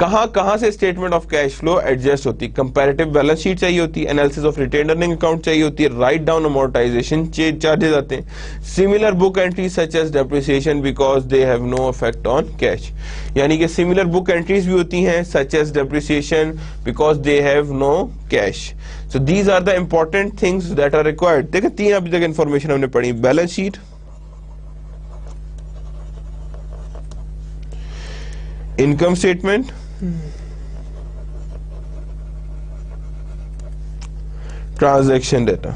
कहां से statement of cash flow adjust होती है। कंपैरेटिव बैलेंस शीट चाहिए होती है, analysis of retain earning account चाहिए होती है, राइट डाउन अमोर्टाइजेशन चार्जेस आते हैं, similar book entries such as depreciation because they have no effect on cash, यानी कि सिमिलर बुक एंट्रीज भी होती हैं such as depreciation because they have no cash. So these are the important things that are required. देखिए 3 अभी तक information हमने पढ़ी, balance sheet, income statement, transaction data.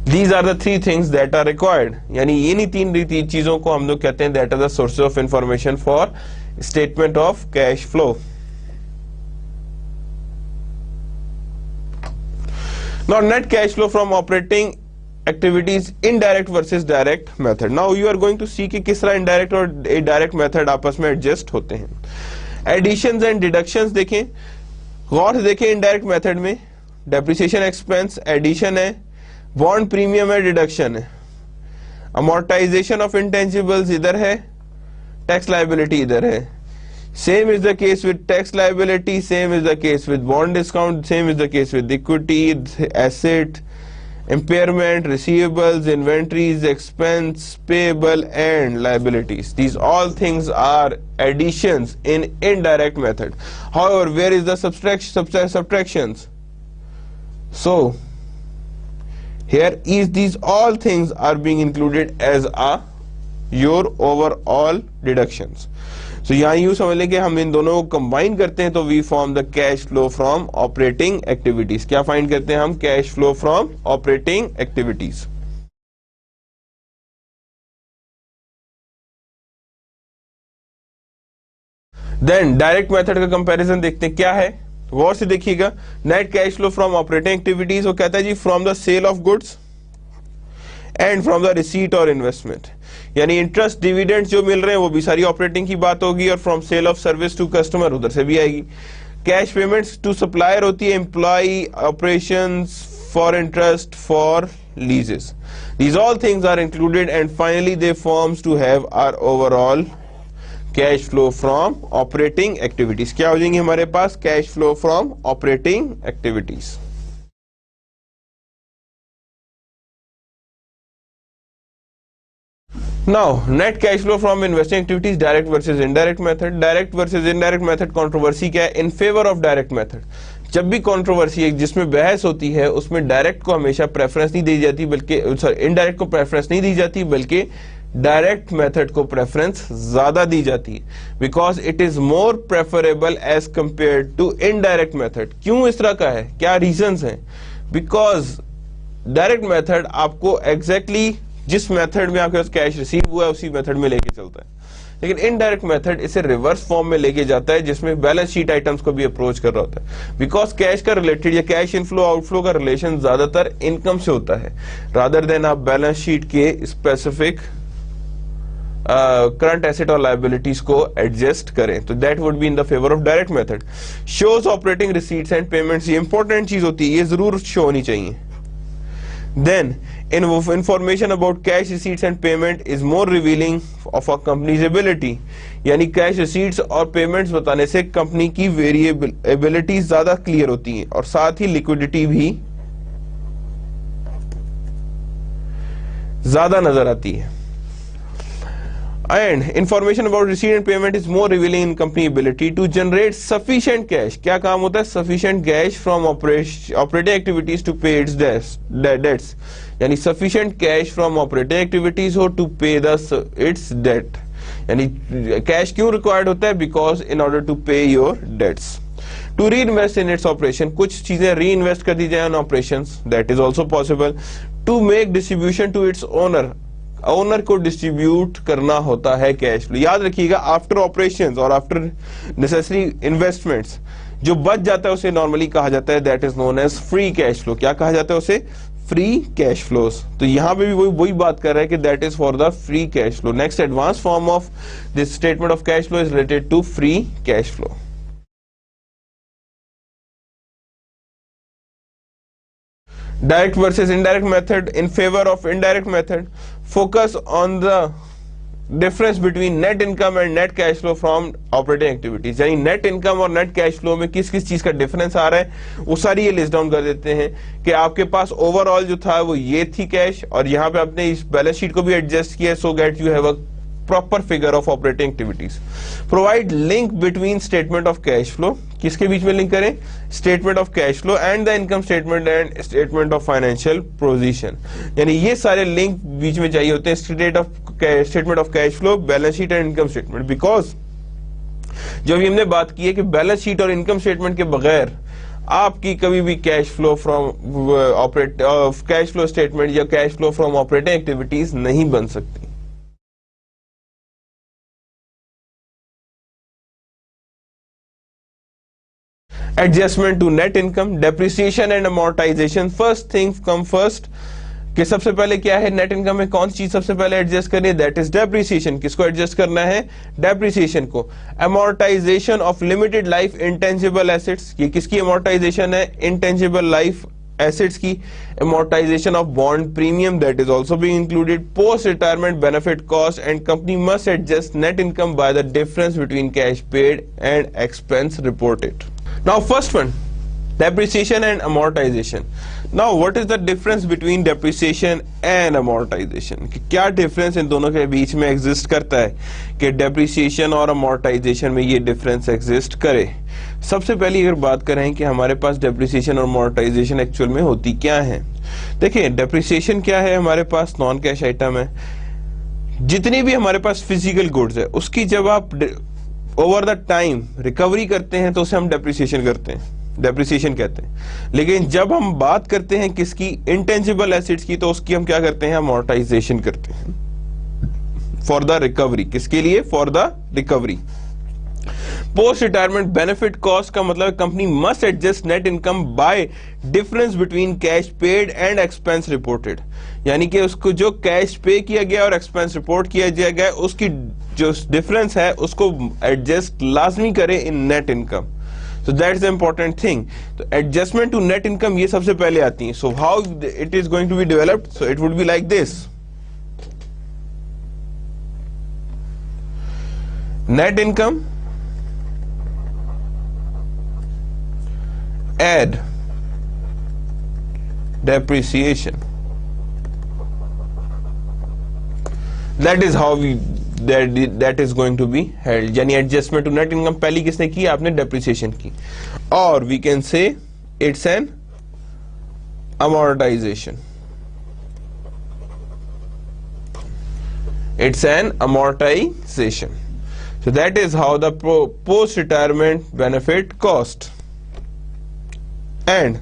These are the 3 things that are required, यानी ये नहीं 3 चीजों को हम लोग कहते हैं that are the sources of information for statement of cash flow. Now net cash flow from operating activities indirect versus direct method. Now you are going to see कि किस तरह indirect और direct method आपस में adjust होते हैं। Additions and deductions देखें, गौर से देखें, indirect method में depreciation expense addition है, bond premium है deduction है, amortization of intangibles इधर है, tax liability इधर है। Same is the case with tax liability, same is the case with bond discount, same is the case with equity, asset, impairment, receivables, inventories, expense, payable and liabilities. These all things are additions in indirect method. However, where is the subtractions? So here is these all things are being included as your overall deductions. So यहाँ यूं समझ लें कि हम इन दोनों को combine करते हैं तो we form the cash flow from operating activities. क्या फाइंड करते हैं हम, cash flow from operating activities. Then direct method का कंपैरिजन देखते हैं क्या है, गौर से देखिएगा। Net cash flow from operating activities, वो कहता है जी from the sale of goods and from the receipt और इन्वेस्टमेंट, यानी इंटरेस्ट डिविडेंड जो मिल रहे हैं वो भी सारी ऑपरेटिंग की बात होगी, और from sale of service to customer उधर से भी आएगी। कैश पेमेंट्स टू सप्लायर होती है, employ operations, for interest, for leases. These all things are included and finally they forms to have our overall cash flow from operating activities. क्या हो जाएंगे हमारे पास, cash flow from operating activities. Now, net cash flow from investing activities, direct versus indirect method. Direct versus indirect method controversy क्या है, in favor of direct method. जब भी controversy है जिसमें बहस होती है उसमें डायरेक्ट को हमेशा प्रेफरेंस नहीं दी जाती, बल्कि इनडायरेक्ट को प्रेफरेंस नहीं दी जाती, बल्कि डायरेक्ट मेथड को प्रेफरेंस ज्यादा दी जाती है, because it is more preferable as compare to indirect method. क्यों इस तरह का है, क्या रीजंस हैं? बिकॉज डायरेक्ट मेथड आपको एग्जैक्टली जिस मेथड में आपके पास कैश रिसीव हुआ है उसी मेथड में लेके चलता है, लेकिन इनडायरेक्ट मेथड इसे रिवर्स फॉर्म में लेके जाता है जिसमें बैलेंस शीट आइटम्स को भी अप्रोच कर रहा होता है, बिकॉज कैश का रिलेटेड या कैश इनफ्लो आउटफ्लो का रिलेशन ज्यादातर इनकम से होता है रादर देन आप बैलेंस शीट के स्पेसिफिक करंट एसेट और लायबिलिटीज को एडजस्ट करें, तो that would be in the favour of direct method. Shows operating receipts and payments, ये इंपॉर्टेंट चीज होती है, ये जरूर शो होनी चाहिए। Then, information about cash receipts and payment is more revealing of a company's ability, यानी कैश रिसीट्स और पेमेंट्स बताने से कंपनी की वेरिएबिलिटी ज्यादा क्लियर होती है और साथ ही लिक्विडिटी भी ज्यादा नजर आती है। And information about receipt and payment is more revealing in company ability to generate sufficient cash. क्या काम होता है? Sufficient cash from operating activities to pay its debts. यानी sufficient cash from operating activities हो to pay its debt. यानी cash क्यों required होता है? Because in order to pay your debts. To reinvest in its operation, कुछ चीजें reinvest कर दी जाए on operations, that is also possible. To make distribution to its owner, owner को डिस्ट्रीब्यूट करना होता है कैश फ्लो। याद रखिएगा आफ्टर ऑपरेशंस और आफ्टर नेसेसरी इन्वेस्टमेंट्स जो बच जाता है उसे नॉर्मली कहा जाता है that is known as free cash flow. क्या कहा जाता है उसे? Free cash flows. तो यहां पे भी वही बात कर रहा है कि that is for the free cash flow. Next advance form of this statement of cash flow is related to free cash flow. Direct versus indirect method. In favor of indirect method, focus on the difference between net income and net cash flow from operating activities। यानी net income और net cash flow में किस किस चीज का difference आ रहा है वो सारी ये लिस्ट डाउन कर देते हैं कि आपके पास ओवरऑल जो था वो ये थी कैश, और यहाँ पे आपने इस बैलेंस शीट को भी एडजस्ट किया so that you have a proper figure of operating activities. Provide link between statement of cash flow, किसके बीच में लिंक करें? Statement of cash flow and the income statement and statement of financial position. यानी ये सारे link बीच में चाहिए होते हैं statement of cash flow, balance sheet and income statement. Because जो अभी हमने बात की है कि बैलेंस शीट और इनकम स्टेटमेंट के बगैर आपकी कभी भी cash flow from cash flow statement या cash flow from operating activities नहीं बन सकती। Adjustment to net income, depreciation and amortization. First thing come first कि सबसे पहले क्या है, नेट इनकम में कौन सी चीज सबसे पहले एडजस्ट करनी है? That is depreciation. किसको एडजस्ट करना है? डेप्रिसिएशन को। Amortisation of limited life intangible assets, ये किसकी अमोर्टाइजेशन है? इंटेंजिबल लाइफ एसेट्स की। Amortisation of bond premium, that is also being included. Post retirement benefit cost and company must adjust net income by the difference between cash paid and expense reported. Now first one, depreciation and amortization. Now what is the difference between depreciation and amortization? क्या difference इन दोनों के बीच में exist करता है कि depreciation और amortization में ये difference exist करे? सबसे पहली अगर बात करें कि हमारे पास depreciation और amortization actual में होती क्या है, देखिए depreciation क्या है, हमारे पास नॉन कैश आइटम है। जितनी भी हमारे पास फिजिकल गुड्स है उसकी जब आप ओवर द टाइम रिकवरी करते हैं तो उसे हम डेप्रिसिएशन करते हैं, डेप्रिसिएशन कहते हैं। लेकिन जब हम बात करते हैं किसकी? इंटेंजिबल एसेट्स की, तो उसकी हम क्या करते हैं? अमोर्टाइजेशन करते हैं फॉर द रिकवरी। किसके लिए? For the recovery. Post retirement benefit cost का मतलब company must adjust net income bye difference between cash paid and expense reported. यानी कि उसको जो कैश पे किया गया और एक्सपेंस रिपोर्ट किया गया उसकी जो डिफरेंस है उसको एडजस्ट लाजमी करे in net income. So that's the important thing. तो एडजस्टमेंट टू नेट इनकम ये सबसे पहले आती है। So how it is going to be developed? So it would be like this. Net income add depreciation, that is how we that is going to be held। यानी adjustment to net income पहली किसने की? आपने depreciation की। और we can say it's an amortization, it's an amortization। So that is how the post retirement benefit cost and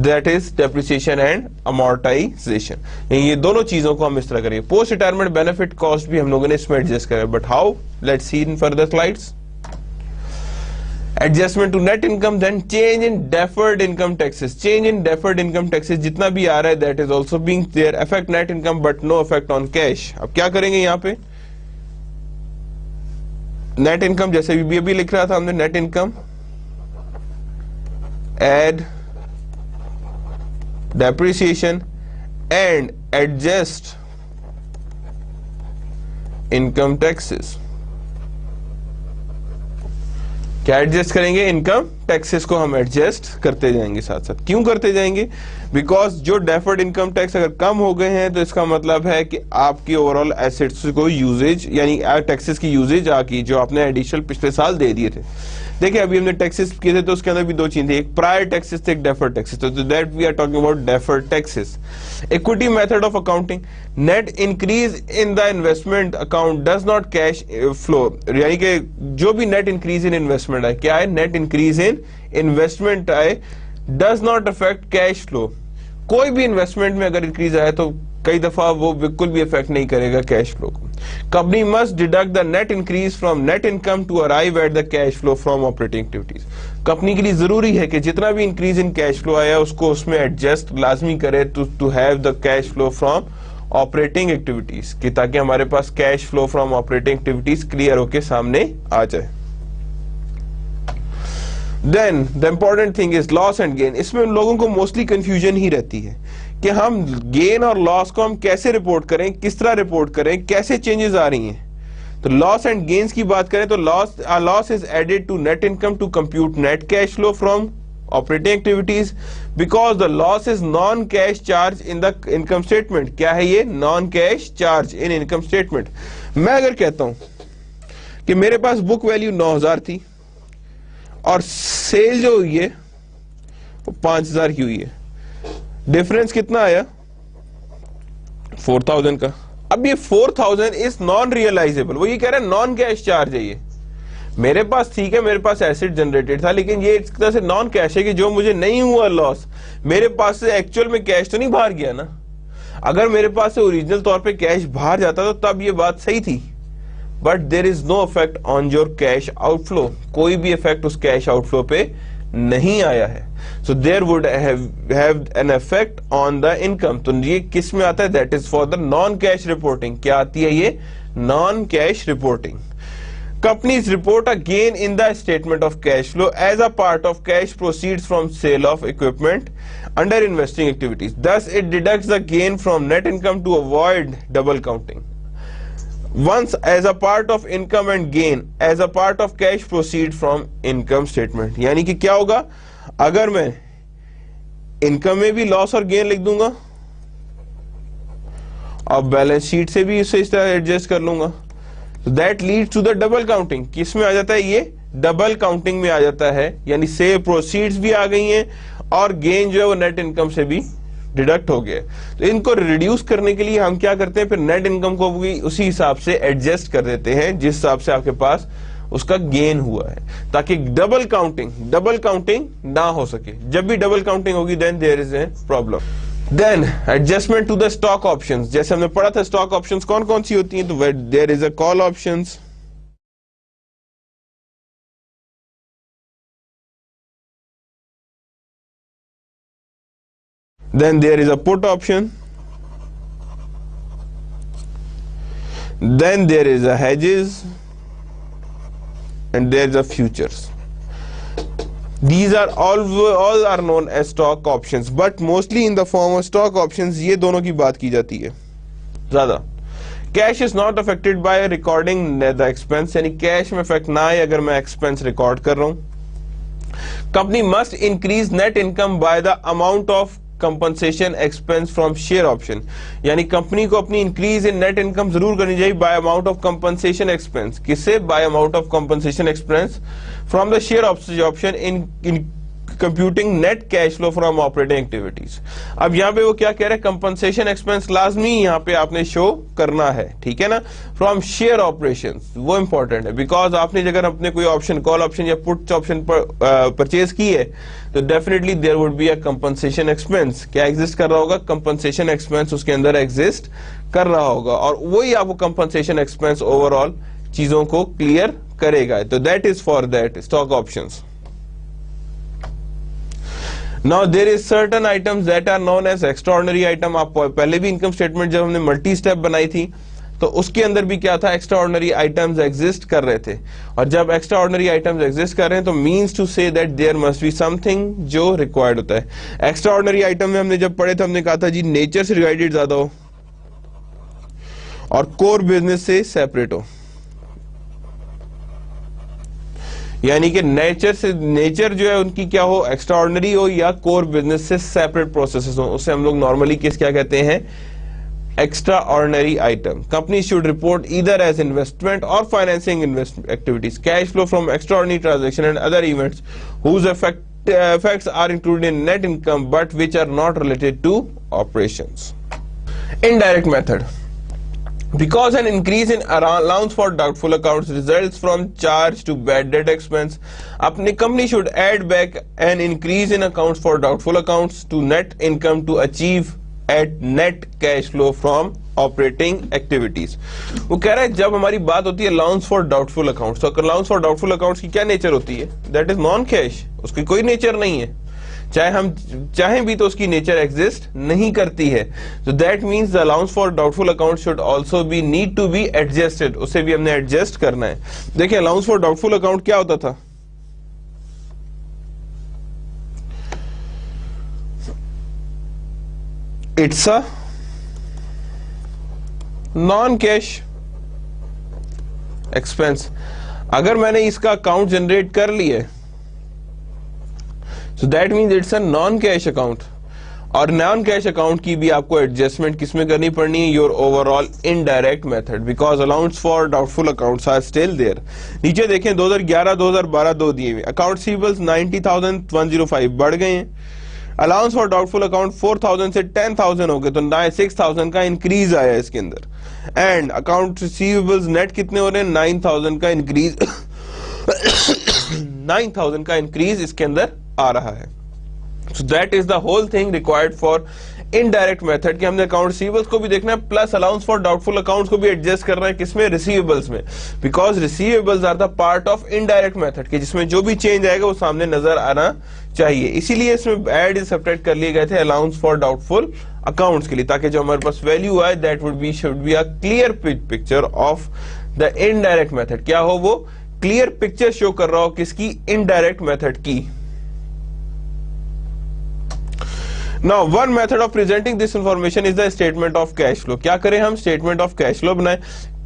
that is depreciation and amortization। ये दोनों चीजों को हम इस तरह करेंगे। पोस्ट रिटायरमेंट बेनिफिट कॉस्ट भी हम लोगों ने इसमें एडजस्ट करा, but how? Let's see in further slides. Adjustment to net income, then change in deferred income taxes. Change in deferred income taxes जितना भी आ रहा है that is also being there affect net income but no affect on cash. अब क्या करेंगे यहाँ पे? नेट इनकम जैसे भी अभी लिख रहा था हमने, net income add depreciation and adjust income taxes। क्या एडजस्ट करेंगे? इनकम टैक्सेस को हम एडजस्ट करते जाएंगे साथ साथ। क्यों करते जाएंगे? बिकॉज जो डेफर्ड इनकम टैक्स अगर कम हो गए हैं तो इसका मतलब है कि आपकी ओवरऑल एसेट्स को यूजेज यानी टैक्सेस की यूजेज आकी जो आपने एडिशनल पिछले साल दे दिए थे। देखिए अभी हमने टैक्सेस किए थे तो उसके अंदर भी दो चीजें थी, एक प्रायर टैक्सेस थे, एक डेफर्ड टैक्सेस। तो that we are talking about deferred taxes. Equity method of accounting, net increase in the investment account does not cash flow. यानी कि जो भी नेट इंक्रीज इन इन्वेस्टमेंट है क्या है? नेट इंक्रीज इन इन्वेस्टमेंट आए does not affect cash flow. कोई भी इन्वेस्टमेंट में अगर इंक्रीज आए तो कई दफा वो बिल्कुल भी इफेक्ट नहीं करेगा कैश फ्लो को। Company must deduct the net increase from net income to arrive at the cash flow from operating activities. Company के लिए जरूरी है कि जितना भी इंक्रीज इन कैश फ्लो आया उसको उसमें एडजस्ट लाजमी करे to have the cash flow from operating activities, कि ताकि हमारे पास cash flow from operating activities clear होके सामने आ जाए। Then the important thing is loss and gain. इसमें उन लोगों को मोस्टली कंफ्यूजन ही रहती है कि हम गेन और लॉस को हम कैसे रिपोर्ट करें, किस तरह रिपोर्ट करें, कैसे चेंजेस आ रही हैं। तो लॉस एंड गेन्स की बात करें तो loss is added to net income to compute net cash flow from operating activities because the loss is non cash charge in the income statement. क्या है ये? Non cash charge in income statement. मैं अगर कहता हूं कि मेरे पास book value 9000 थी और सेल जो हुई है वो 5000 की हुई है, डिफरेंस कितना आया? 4000 का। अब ये 4000 इज नॉन रियलाइजेबल। वो ये कह रहा है नॉन कैश चार्ज है ये। मेरे पास ठीक है, मेरे पास एसेट जनरेटेड था, लेकिन ये इस तरह से नॉन कैश है कि जो मुझे नहीं हुआ लॉस, मेरे पास से एक्चुअल में कैश तो नहीं बाहर गया ना। अगर मेरे पास से ओरिजिनल तौर पे कैश बाहर जाता तो तब ये बात सही थी, but there is no effect on your cash outflow. कोई भी इफेक्ट उस कैश आउटफ्लो पे नहीं आया है। So there would have an effect on the income. तो ये किस में आता है? That is for the non cash reporting. क्या आती है ये? Non cash reporting. Companies report a gain in the statement of cash flow as a part of cash proceeds from sale of equipment under investing activities. Thus, it deducts the gain from net income to avoid double counting. Once as a part of income and gain as a part of cash proceeds from income statement. यानी कि क्या होगा? अगर मैं income में भी loss और gain लिख दूंगा और बैलेंस शीट से भी इसे इस तरह एडजस्ट कर लूंगा, that leads to the double counting. किस में आ जाता है ये? डबल काउंटिंग में आ जाता है। यानी से प्रोसीड्स भी आ गई हैं और गेन जो है वो नेट इनकम से भी डिडक्ट हो गया। तो इनको रिड्यूस करने के लिए हम क्या करते हैं? फिर नेट इनकम को भी उसी हिसाब से एडजस्ट कर देते हैं जिस हिसाब से आपके पास उसका गेन हुआ है, ताकि डबल काउंटिंग ना हो सके। जब भी डबल काउंटिंग होगी then there is a problem. Then adjustment to the stock options. जैसे हमने पढ़ा था स्टॉक ऑप्शंस कौन कौन सी होती हैं, तो there is a call options, then there is a put option, then there is a hedges, and there is a futures. These are all are known as stock options, but mostly in the form of stock options ये दोनों की बात की जाती है ज्यादा। Cash is not affected by recording the expense, यानी कैश में इफेक्ट ना आए अगर मैं एक्सपेंस रिकॉर्ड कर रहा हूं। Company must increase net income by the amount of compensation expense from share option, यानी कंपनी को अपनी इंक्रीज इन नेट इनकम जरूर करनी चाहिए by amount of compensation expense. किससे? By amount of compensation expense from the share option in computing net cash flow from operating activities. अब यहां पे वो क्या कह रहे हैं? कंपनसेशन एक्सपेंस लाजमी यहां पे आपने शो करना है, ठीक है ना, फ्रॉम शेयर ऑपरेशंस। वो इंपॉर्टेंट है बिकॉज आपने अगर अपने कोई ऑप्शन कॉल ऑप्शन या पुट ऑप्शन पर परचेज की है तो definitely there would be a compensation expense. क्या एग्जिस्ट कर रहा होगा? कंपनसेशन एक्सपेंस उसके अंदर एग्जिस्ट कर रहा होगा और वही आपको कंपनसेशन एक्सपेंस ओवरऑल चीजों को क्लियर करेगा। तो that is for that stock options. Now there is certain items that are known as extraordinary item। आप पहले भी इनकम स्टेटमेंट जब हमने मल्टी स्टेप बनाई थी तो उसके अंदर भी क्या था? एक्स्ट्राऑर्डिनरी आइटम्स एग्जिस्ट कर रहे थे, और जब एक्स्ट्राऑर्डिनरी आइटम्स एग्जिस्ट कर रहे हैं तो means to say that there must be something जो रिक्वायर्ड होता है। एक्स्ट्राऑर्डिनरी आइटम में हमने जब पढ़े थे हमने कहा था जी नेचर से रिलेटेड ज्यादा हो और कोर बिजनेस से सेपरेट हो, यानी कि नेचर जो है उनकी क्या हो? एक्स्ट्राऑर्डिनरी हो या कोर बिजनेस से सेपरेट प्रोसेसेस हो, उसे हम लोग नॉर्मली किस क्या कहते हैं? Extraordinary item. Company should report either as investment और financing activities, cash flow from extraordinary transaction and other events whose effects are included in net income but which are not related to operations. Indirect method। Because an increase in allowance for doubtful accounts results from charge to bad debt expense, अपनी company should add back an increase in accounts for doubtful accounts to net income to achieve at net cash flow from operating activities. वो कह रहा है जब हमारी बात होती है allowance for doubtful accounts, तो allowance for doubtful accounts की क्या नेचर होती है? That is non cash, उसकी कोई नेचर नहीं है, चाहे हम चाहें भी तो उसकी नेचर एग्जिस्ट नहीं करती है. तो that means the allowance for doubtful account should also be need to be adjusted, उसे भी हमने एडजस्ट करना है. देखिए अलाउंस फॉर डाउटफुल अकाउंट क्या होता था? It's a non cash expense. अगर मैंने इसका अकाउंट जनरेट कर लिया है, so that means it's a non-cash account. और नॉन कैश अकाउंट की भी आपको एडजस्टमेंट किसमें करनी पड़नी है? Your overall indirect method, because allowance for doubtful accounts are still there. नीचे देखें 2011 2012 दो दिए हुए. अकाउंट रिसीवेबल्स 90,105 बढ़ गए हैं. अलाउंस फॉर डाउटफुल अकाउंट 4,000 से 10,000 हो गए, तो 6,000 का इंक्रीज आया इसके अंदर. एंड अकाउंट रिसीवेबल्स नेट कितने हो रहे हैं? 9,000 का इंक्रीज 9,000 का इंक्रीज इसके अंदर आ रहा है. So that is the whole thing required for indirect method कि हमने अकाउंट रिसीवेबल्स को भी देखना है plus allowance for doubtful accounts को भी एडजस्ट करना है. किसमें? रिसीवेबल्स में, because receivables are the part of indirect method के जिसमें जो भी चेंज आएगा वो सामने नजर आना चाहिए. इसीलिए इसमें एड सेपरेट कर लिए गए थे अलाउंस फॉर डाउटफुल अकाउंट्स के लिए, ताकि जो हमारे पास वैल्यू आए that would be should be a clear picture of the indirect method. क्या हो? वो क्लियर पिक्चर शो कर रहा हो किसकी? इनडायरेक्ट मेथड की. Now, one method of presenting this information is the statement of cash flow. क्या करें हम? statement of cash flow बनाएं.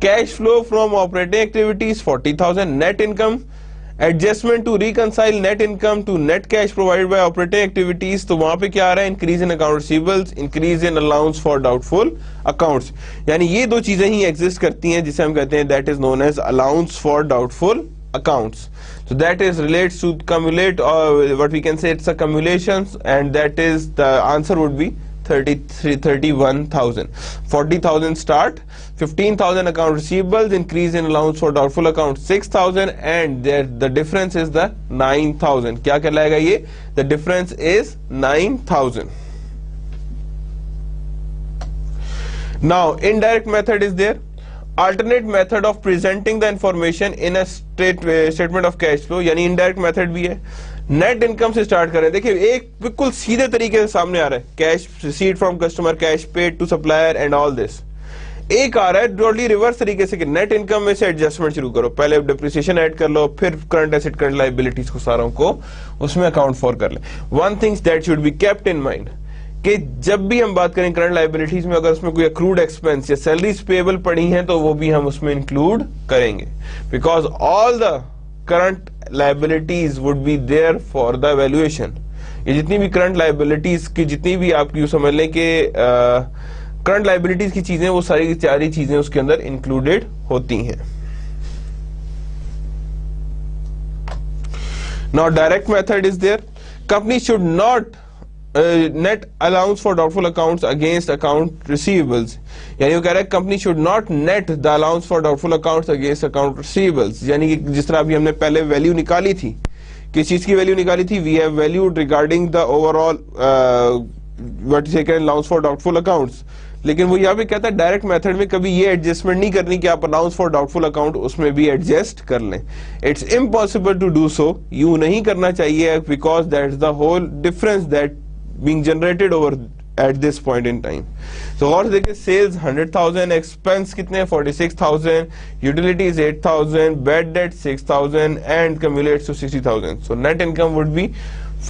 Cash flow from operating activities 40,000, net income adjustment to reconcile net income to net cash provided by operating activities. तो वहां पे क्या आ रहा है? increase in account receivables, increase in allowance for doubtful accounts. यानी ये दो चीजें ही exist करती हैं जिसे हम कहते हैं that is known as allowance for doubtful accounts. So that is relates to cumulate, or what we can say it's a cumulations, and that is the answer would be 31,000. 40,000 start, 15,000 account receivables, increase in allowance for doubtful accounts 6,000, and there the difference is the 9,000. क्या कहलाएगा ये? The difference is 9,000. Now indirect method is there. Alternate method of presenting the information in a statement of cash flow, यानी indirect method भी है. Net income से start करें. देखिए एक बिल्कुल सीधे तरीके से सामने आ रहा है, cash receipt from customer, cash paid to supplier and all this. एक आ रहा है टोटली रिवर्स तरीके से कि नेट इनकम में से एडजस्टमेंट शुरू करो, पहले डिप्रिसिएशन ऐड कर लो, फिर करंट एसेट करंट लायबिलिटीज को सारों को उसमें अकाउंट फॉर कर ले. One things that should be kept in mind कि जब भी हम बात करें करंट लायबिलिटीज में, अगर उसमें कोई अक्रूड एक्सपेंस या सैलरीज पेएबल पड़ी हैं तो वो भी हम उसमें इंक्लूड करेंगे, because all the current liabilities would be there for the valuation. ये जितनी भी करंट लायबिलिटीज की जितनी भी आप यूं समझ लें कि करंट लायबिलिटीज की चीजें, वो सारी चीजें उसके अंदर इंक्लूडेड होती हैं. Now direct method is there. Company should not net allowance for doubtful accounts against account receivables. यानी वो कह रहा है company should not net the allowance for doubtful accounts against account receivables. यानी कि जिस तरह अभी हमने पहले वैल्यू निकाली थी, किस चीज की वैल्यू निकाली थी? We have valued regarding the overall what is called allowance for doubtful accounts. लेकिन वो यहाँ पे कहता है डायरेक्ट मेथड में कभी ये एडजस्टमेंट नहीं करनी कि आप अलाउंस फॉर डाउटफुल अकाउंट उसमें भी एडजस्ट कर लें. It's impossible to do so. यूं नहीं करना चाहिए, because that is the whole difference that being generated over at this point in time. So और देखिए सेल्स 100,000, एक्सपेंस कितने? 46,000, utilities 8,000, bad debt 6,000 and cumulates to 60,000. So net income would be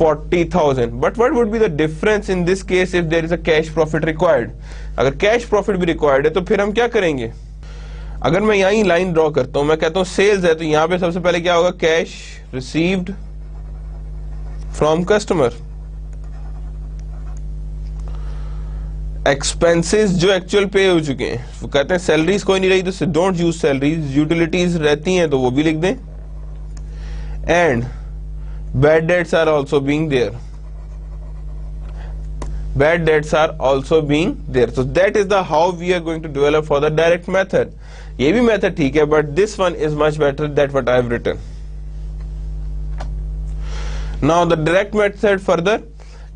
40,000. But what would be the difference in this case if there is a cash profit required? अगर cash profit भी required है तो फिर हम क्या करेंगे? अगर मैं यहीं लाइन ड्रॉ करता हूं, मैं कहता हूं सेल्स है, तो यहां पे सबसे पहले क्या होगा? Cash received from customer. Expenses जो एक्चुअल पे हो चुके हैं, वो कहते हैं सैलरीज कोई नहीं रही तो डोंट यूज सैलरीज. यूटिलिटीज रहती हैं तो वो भी लिख दें. And bad debts are also being there. bad debts are also being there. So that is the how we are going to develop for the direct method. ये भी method ठीक है, but this one is much better than what I have written. Now the direct method further,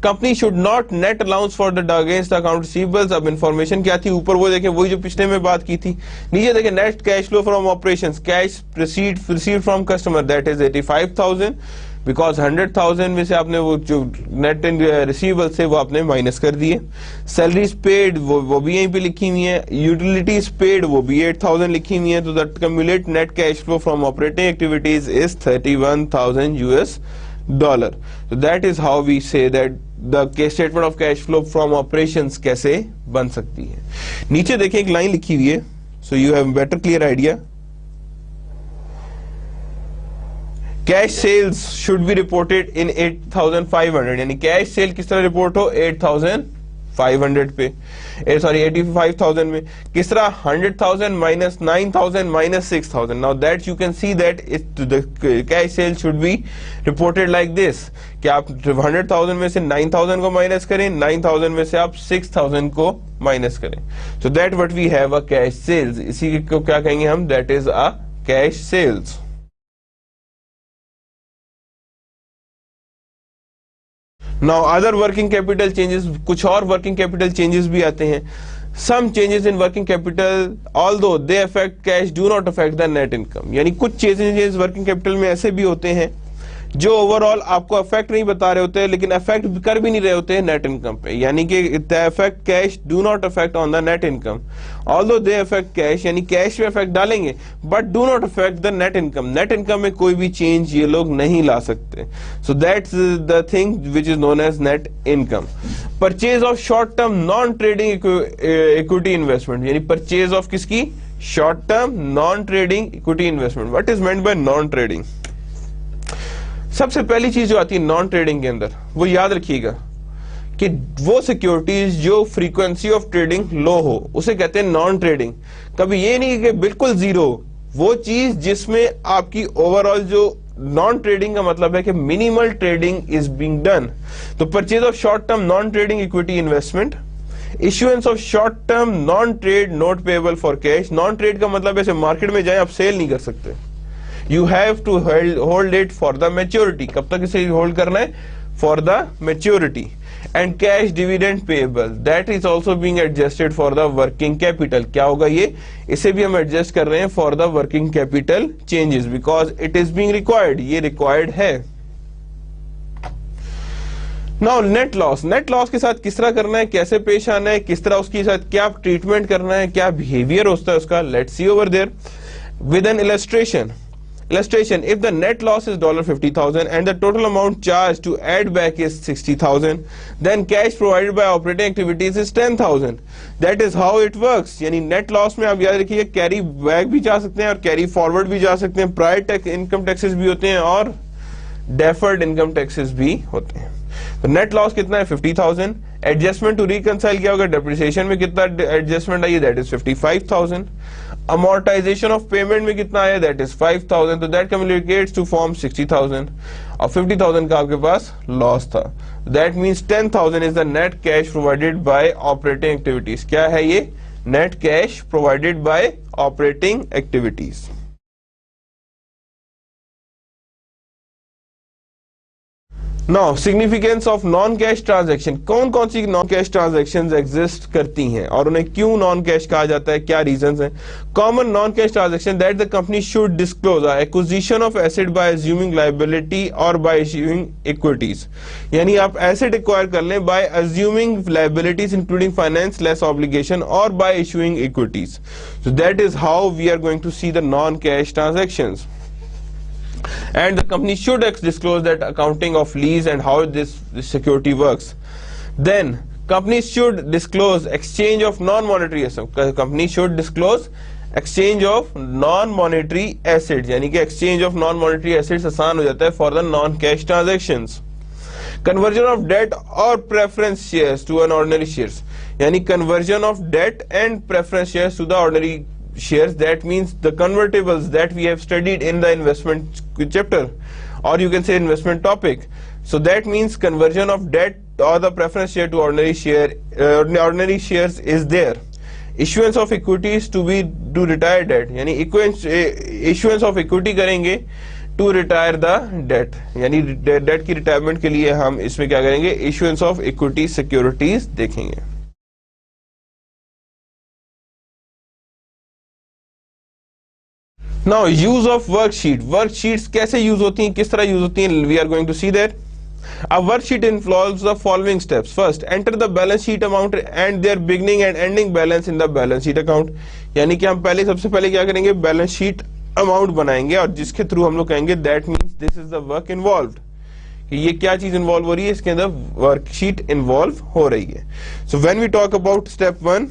company should not net allowance for the against the account receivables. अब information क्या थी ऊपर वो देखें, वही जो पिछले में बात की थी. नीचे देखें net cash flow from operations, cash received from customer, that is 85,000, because 100,000 में से आपने वो जो net receivables थे वो आपने माइनस कर दिए. Salaries paid वो भी यहीं पे लिखी हुई है. Utilities paid वो भी 8,000 लिखी हुई है. तो the cumulative net cash flow from operating activities is $31,000. So that is how we say that the statement of cash flow from operations कैसे बन सकती है. नीचे देखें एक लाइन लिखी हुई है, so you have better clear idea. Cash sales should be reported in 8,500, यानी कैश सेल किस तरह रिपोर्ट हो 8,500 पे, sorry 85,000 में. किस तरह 100,000 minus 9,000 minus 6,000. Now that you can see that the cash sale should be reported like this, कि आप 100,000 में से 9,000 को माइनस करें, 9,000 में से आप 6,000 को माइनस करें. So that what we have a cash sales. इसी को क्या कहेंगे हम, that is a cash sales. Now other working capital changes, कुछ और working capital changes भी आते हैं. Some changes in working capital, although they affect cash, do not affect the net income. यानी कुछ changes working capital में ऐसे भी होते हैं जो ओवरऑल आपको अफेक्ट नहीं बता रहे होते हैं, लेकिन अफेक्ट कर भी नहीं रहे होते हैं नेट इनकम पे. यानी कि affect cash do not affect on the net income, although they affect cash, यानी कैश पे अफेक्ट डालेंगे but do not affect the net income. Net income में कोई भी चेंज ये लोग नहीं ला सकते. So that's the thing which is known as net income. Purchase of short term non trading equity investment, यानी परचेज ऑफ किसकी, short term non trading equity investment. What is meant by non trading? सबसे पहली चीज जो आती है non trading के अंदर, वो याद रखिएगा कि वो सिक्योरिटीज जो फ्रीक्वेंसी ऑफ ट्रेडिंग लो हो उसे कहते हैं नॉन ट्रेडिंग. कभी ये नहीं कि बिल्कुल जीरो, वो चीज जिसमें आपकी ओवरऑल जो नॉन ट्रेडिंग का मतलब है कि minimal trading is being done. तो purchase of short term non trading equity investment, issuance of short term non trade note payable for cash. Non trade का मतलब ऐसे मार्केट में जाए आप सेल नहीं कर सकते, you have to hold it for the maturity. कब तक इसे होल्ड करना है, for the maturity. And cash dividend payable, that is also being adjusted for the working capital. क्या होगा ये, इसे भी हम एडजस्ट कर रहे हैं for the working capital changes because it is being required. ये required है. Now net loss, net loss के साथ किस तरह करना है, कैसे पेश आना है, किस तरह उसके साथ क्या ट्रीटमेंट करना है, क्या बिहेवियर होता है उसका. Let's see over there with an illustration. Illustration, if the net loss is $50,000 and the total amount charged to add back is 60,000, then cash provided by operating activities is 10,000. That is how it works. यानी net loss में आप याद रखिए carry back भी जा सकते हैं और कैरी फॉरवर्ड भी जा सकते हैं, प्रायर इनकम टैक्सेस भी होते हैं और डेफर्ड इनकम टैक्सेस भी होते हैं. तो नेट लॉस कितना है 50,000. एडजस्टमेंट टू रिकंसाइल क्या होगा, डेप्रिसिएशन में कितना adjustment I, that is 55,000. Amortisation of payment में कितना आया, दैट इज 5,000. तो दैट कम्युनिकेट्स टू फॉर्म 60,000 और 50,000 का आपके पास लॉस था. That means 10,000 is the net cash provided by operating activities. क्या है ये, net cash provided by operating activities. Now significance of non cash transaction, कौन कौन सी नॉन कैश ट्रांजैक्शंस एग्जिस्ट करती हैं और उन्हें क्यों नॉन कैश कहा जाता है, क्या रीजंस हैं. Common non cash transaction that the company should disclose acquisition of asset by assuming liability और बाय इश्यूइंग इक्विटीज. यानी आप एसेट एक्वायर कर लें by assuming liabilities including finance lease obligation और by issuing equities. So that is how we are going to see the non cash transactions. And the company should disclose that accounting of lease and how this security works. Then companies should disclose exchange of non-monetary assets. Company should disclose exchange of non-monetary assets. यानी कि exchange of non-monetary assets आसान हो जाता है for the non-cash transactions. Conversion of debt or preference shares to an ordinary shares. यानी conversion of debt and preference shares to the ordinary shares. That means the convertibles that we have studied in the investment chapter, or you can say investment topic. So that means conversion of debt or the preference share to ordinary shares is there. Issuance of equities to retire debt, यानी issuance of equity करेंगे to retire the debt, यानी debt की retirement के लिए हम इसमें क्या करेंगे, issuance of equity securities देखेंगे. Now use of worksheets कैसे यूज होती हैं, किस तरह यूज होती हैं, we are going to see that. A worksheet involves the following steps. First, enter the balance sheet amount and their beginning and ending balance in the balance sheet account. यानी कि हम सबसे पहले क्या करेंगे, बैलेंस शीट अमाउंट बनाएंगे और जिसके थ्रू हम लोग कहेंगे that means this is the work involved, कि ये क्या चीज इन्वॉल्व हो रही है, इसके अंदर वर्कशीट इन्वॉल्व हो रही है. So when we talk about step 1,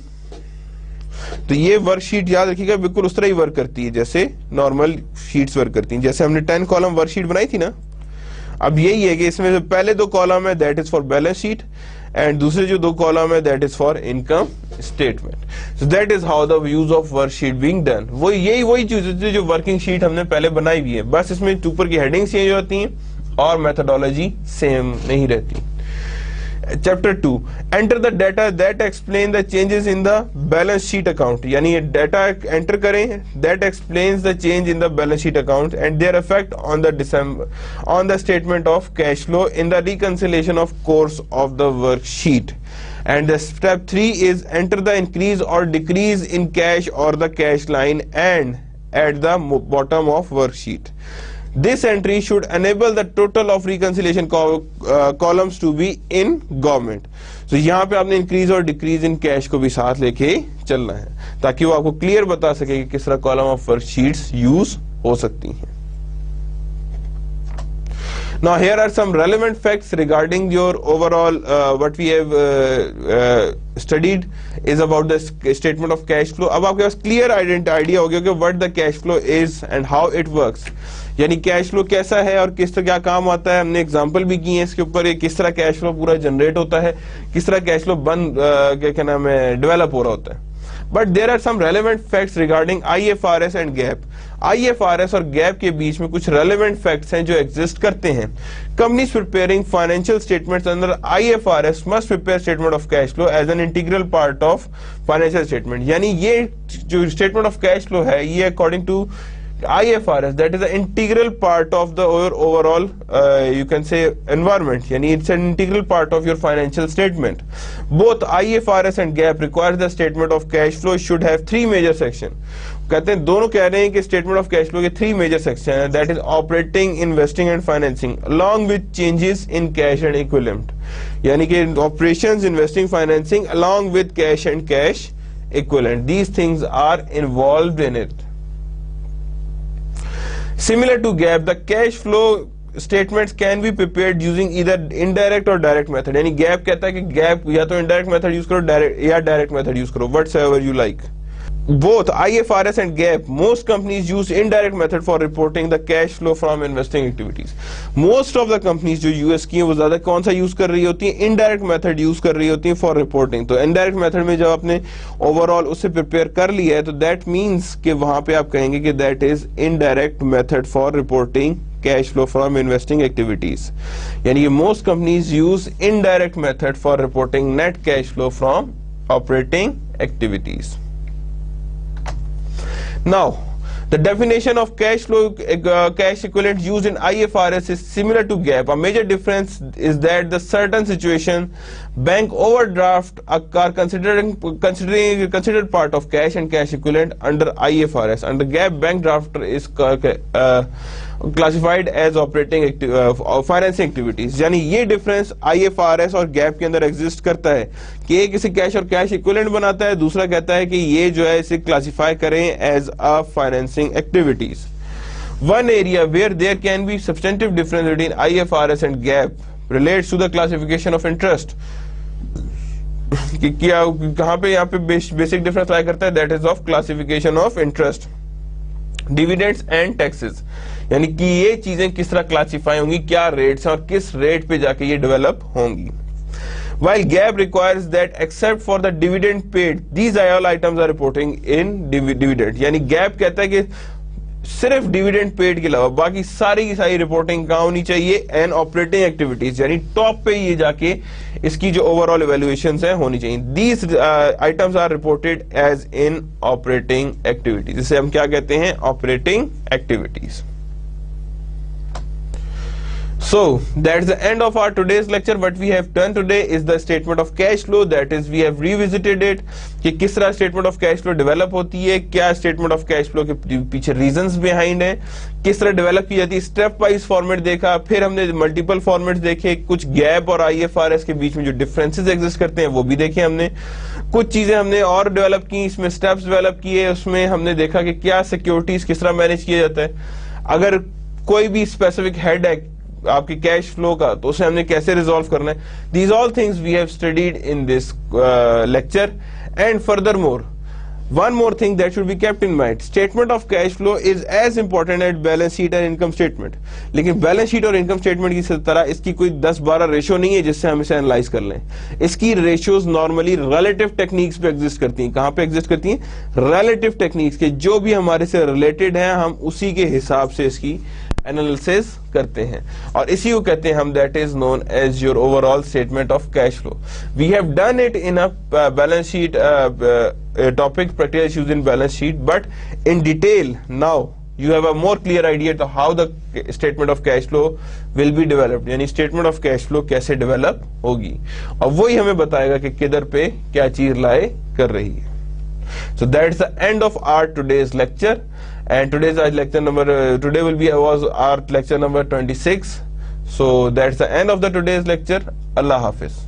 तो ये वर्कशीट याद रखिएगा बिल्कुल उस तरह ही वर्क करती है जैसे नॉर्मल शीट्स वर्क करती हैं. जैसे हमने 10 कॉलम वर्कशीट बनाई थी ना, अब यही है कि इसमें जो पहले 2 कॉलम है that is for balance sheet and दूसरे जो 2 कॉलम है that is for income statement. So that is how the use of worksheet being done. वही चीज होती है जो वर्किंग शीट हमने पहले बनाई हुई है, बस इसमें ऊपर की हेडिंग चेंज होती हैं और मेथोडोलॉजी सेम नहीं रहती. Chapter 2, enter the data that explain the changes in the balance sheet account, यानी data enter करें that explains the change in the balance sheet account and their effect on the statement of cash flow in the reconciliation of course of the worksheet. And the step 3 is enter the increase or decrease in cash or the cash line and at the bottom of worksheet. This entry should enable the total of reconciliation columns to be in government. So यहाँ पे आपने increase और decrease in cash को भी साथ लेके चलना है ताकि वो आपको क्लियर बता सके कि किस तरह कॉलम ऑफ वर्कशीट्स यूज हो सकती हैं. Now here are some relevant facts regarding your overall what we have studied is about the statement of cash flow. अब आपके पास क्लियर आइडिया हो गया कि what the cash flow is and how it works. यानी cash flow कैसा है और किस तरह क्या काम आता है. हमने एग्जांपल भी किए हैं इसके ऊपर, किस तरह कैश फ्लो पूरा जनरेट होता है, किस तरह कैश फ्लो क्या नाम है डेवलप हो रहा होता है. But there are some relevant facts regarding IFRS and GAAP. IFRS और गैप के बीच में कुछ रेलेवेंट फैक्ट्स हैं जो एग्जिस्ट करते हैं. Companies preparing financial statements under IFRS must prepare statement of cash flow as an integral part of financial statement. यानी ये जो स्टेटमेंट ऑफ कैश फ्लो है ये according to IFRS that is an integral part of the overall you can say environment, yani it's an integral part of your financial statement. Both IFRS and GAAP requires the statement of cash flow should have 3 major section. कहते हैं दोनों कह रहे हैं कि statement of cash flow के 3 major section है, that is operating, investing and financing along with changes in cash and equivalent. यानी कि operations, investing, financing along with cash and cash equivalent, these things are involved in it. Similar to GAAP, the cash flow statements can be prepared using either indirect or direct method. यानी GAAP कहता है कि GAAP या तो indirect method use करो या direct method use करो, whatsoever you like. Both IFRS and GAAP, most companies use indirect method for reporting the cash flow from investing activities. Most of the companies जो US की हैं वो ज्यादा कौन सा यूज कर रही होती हैं, indirect method यूज कर रही होती हैं for reporting. तो indirect method में जब आपने overall उससे prepare कर लिया है तो that means कि वहां पे आप कहेंगे कि that is indirect method for reporting cash flow from investing activities. यानी most companies use indirect method for reporting net cash flow from operating activities. Now, the definition of cash flow, cash equivalent used in IFRS is similar to GAAP. A major difference is that the certain situation, bank overdraft are considered part of cash and cash equivalent under IFRS. Under GAAP, bank draft is classified as operating financing activities. यानी ये difference IFRS और GAAP के अंदर exist करता है कि एक इसे कैश और कैश इक्विवेलेंट बनाता है, दूसरा कहता है कि ये जो है इसे क्लासिफाई करें as a financing activities. One area where there can be substantive difference between IFRS and GAAP relates to the classification of interest. कि क्या कहाँ पे यहाँ पे बेसिक डिफरेंस लाई करता है, that is of classification of interest, dividends and taxes. यानी कि ये चीजें किस तरह क्लासिफाई होंगी, क्या रेट्स और किस रेट पे जाके ये डेवलप होंगी. While GAAP requires that except for the dividend paid, these all items are reporting in dividend. यानी GAAP कहता है कि सिर्फ डिविडेंड पेड के अलावा बाकी सारी की सारी रिपोर्टिंग कहां होनी चाहिए, एंड ऑपरेटिंग एक्टिविटीज, यानी टॉप पे ये जाके इसकी जो ओवरऑल इवैल्यूएशंस है होनी चाहिए. These items are reported as in operating activities, जिसे हम क्या कहते हैं, operating activities. So that's the end of our today's lecture. What we have done today is the statement of cash flow, that is we have revisited it कि किस तरह statement of cash flow develop होती है, क्या statement of cash flow के पीछे reasons behind है, किस तरह develop की जाती है, step wise format देखा, फिर हमने multiple formats देखे, कुछ gap और IFRS के बीच में जो differences exist करते हैं वो भी देखे हमने, कुछ चीजें हमने और develop की, इसमें steps develop किए, उसमें हमने देखा कि क्या securities किस तरह manage किया जाता है, अगर कोई भी specific head है आपकी कैश फ्लो का तो उसे हमने कैसे रिजॉल्व करना है. These all things we have studied in this lecture. And furthermore, one more thing that should be kept in mind, statement of cash flow is as important as balance sheet and income statement. लेकिन balance sheet और income statement की तरह इसकी कोई 10-12 ratio नहीं है जिससे हम इसे एनालाइज कर लें. इसकी रेशियोज नॉर्मली रिलेटिव टेक्निक्स पे एग्जिस्ट करती हैं. कहां पे एग्जिस्ट करती हैं, रिलेटिव टेक्निक्स के, जो भी हमारे से रिलेटेड है हम उसी के हिसाब से इसकी एनालिसिस करते हैं, और इसी को कहते हैं हम, that is known as your overall statement of cash flow. We have done it in a balance sheet topic, practical issues in balance sheet, but in detail now you have a more clear idea to how the statement of cash flow will be developed, यानी statement of cash flow कैसे develop होगी, और वही हमें बताएगा कि किधर पे क्या चीज लाए कर रही है. So that's the end of our today's lecture, and today's our lecture number today was our lecture number 26. So that's the end of the today's lecture. Allah Hafiz.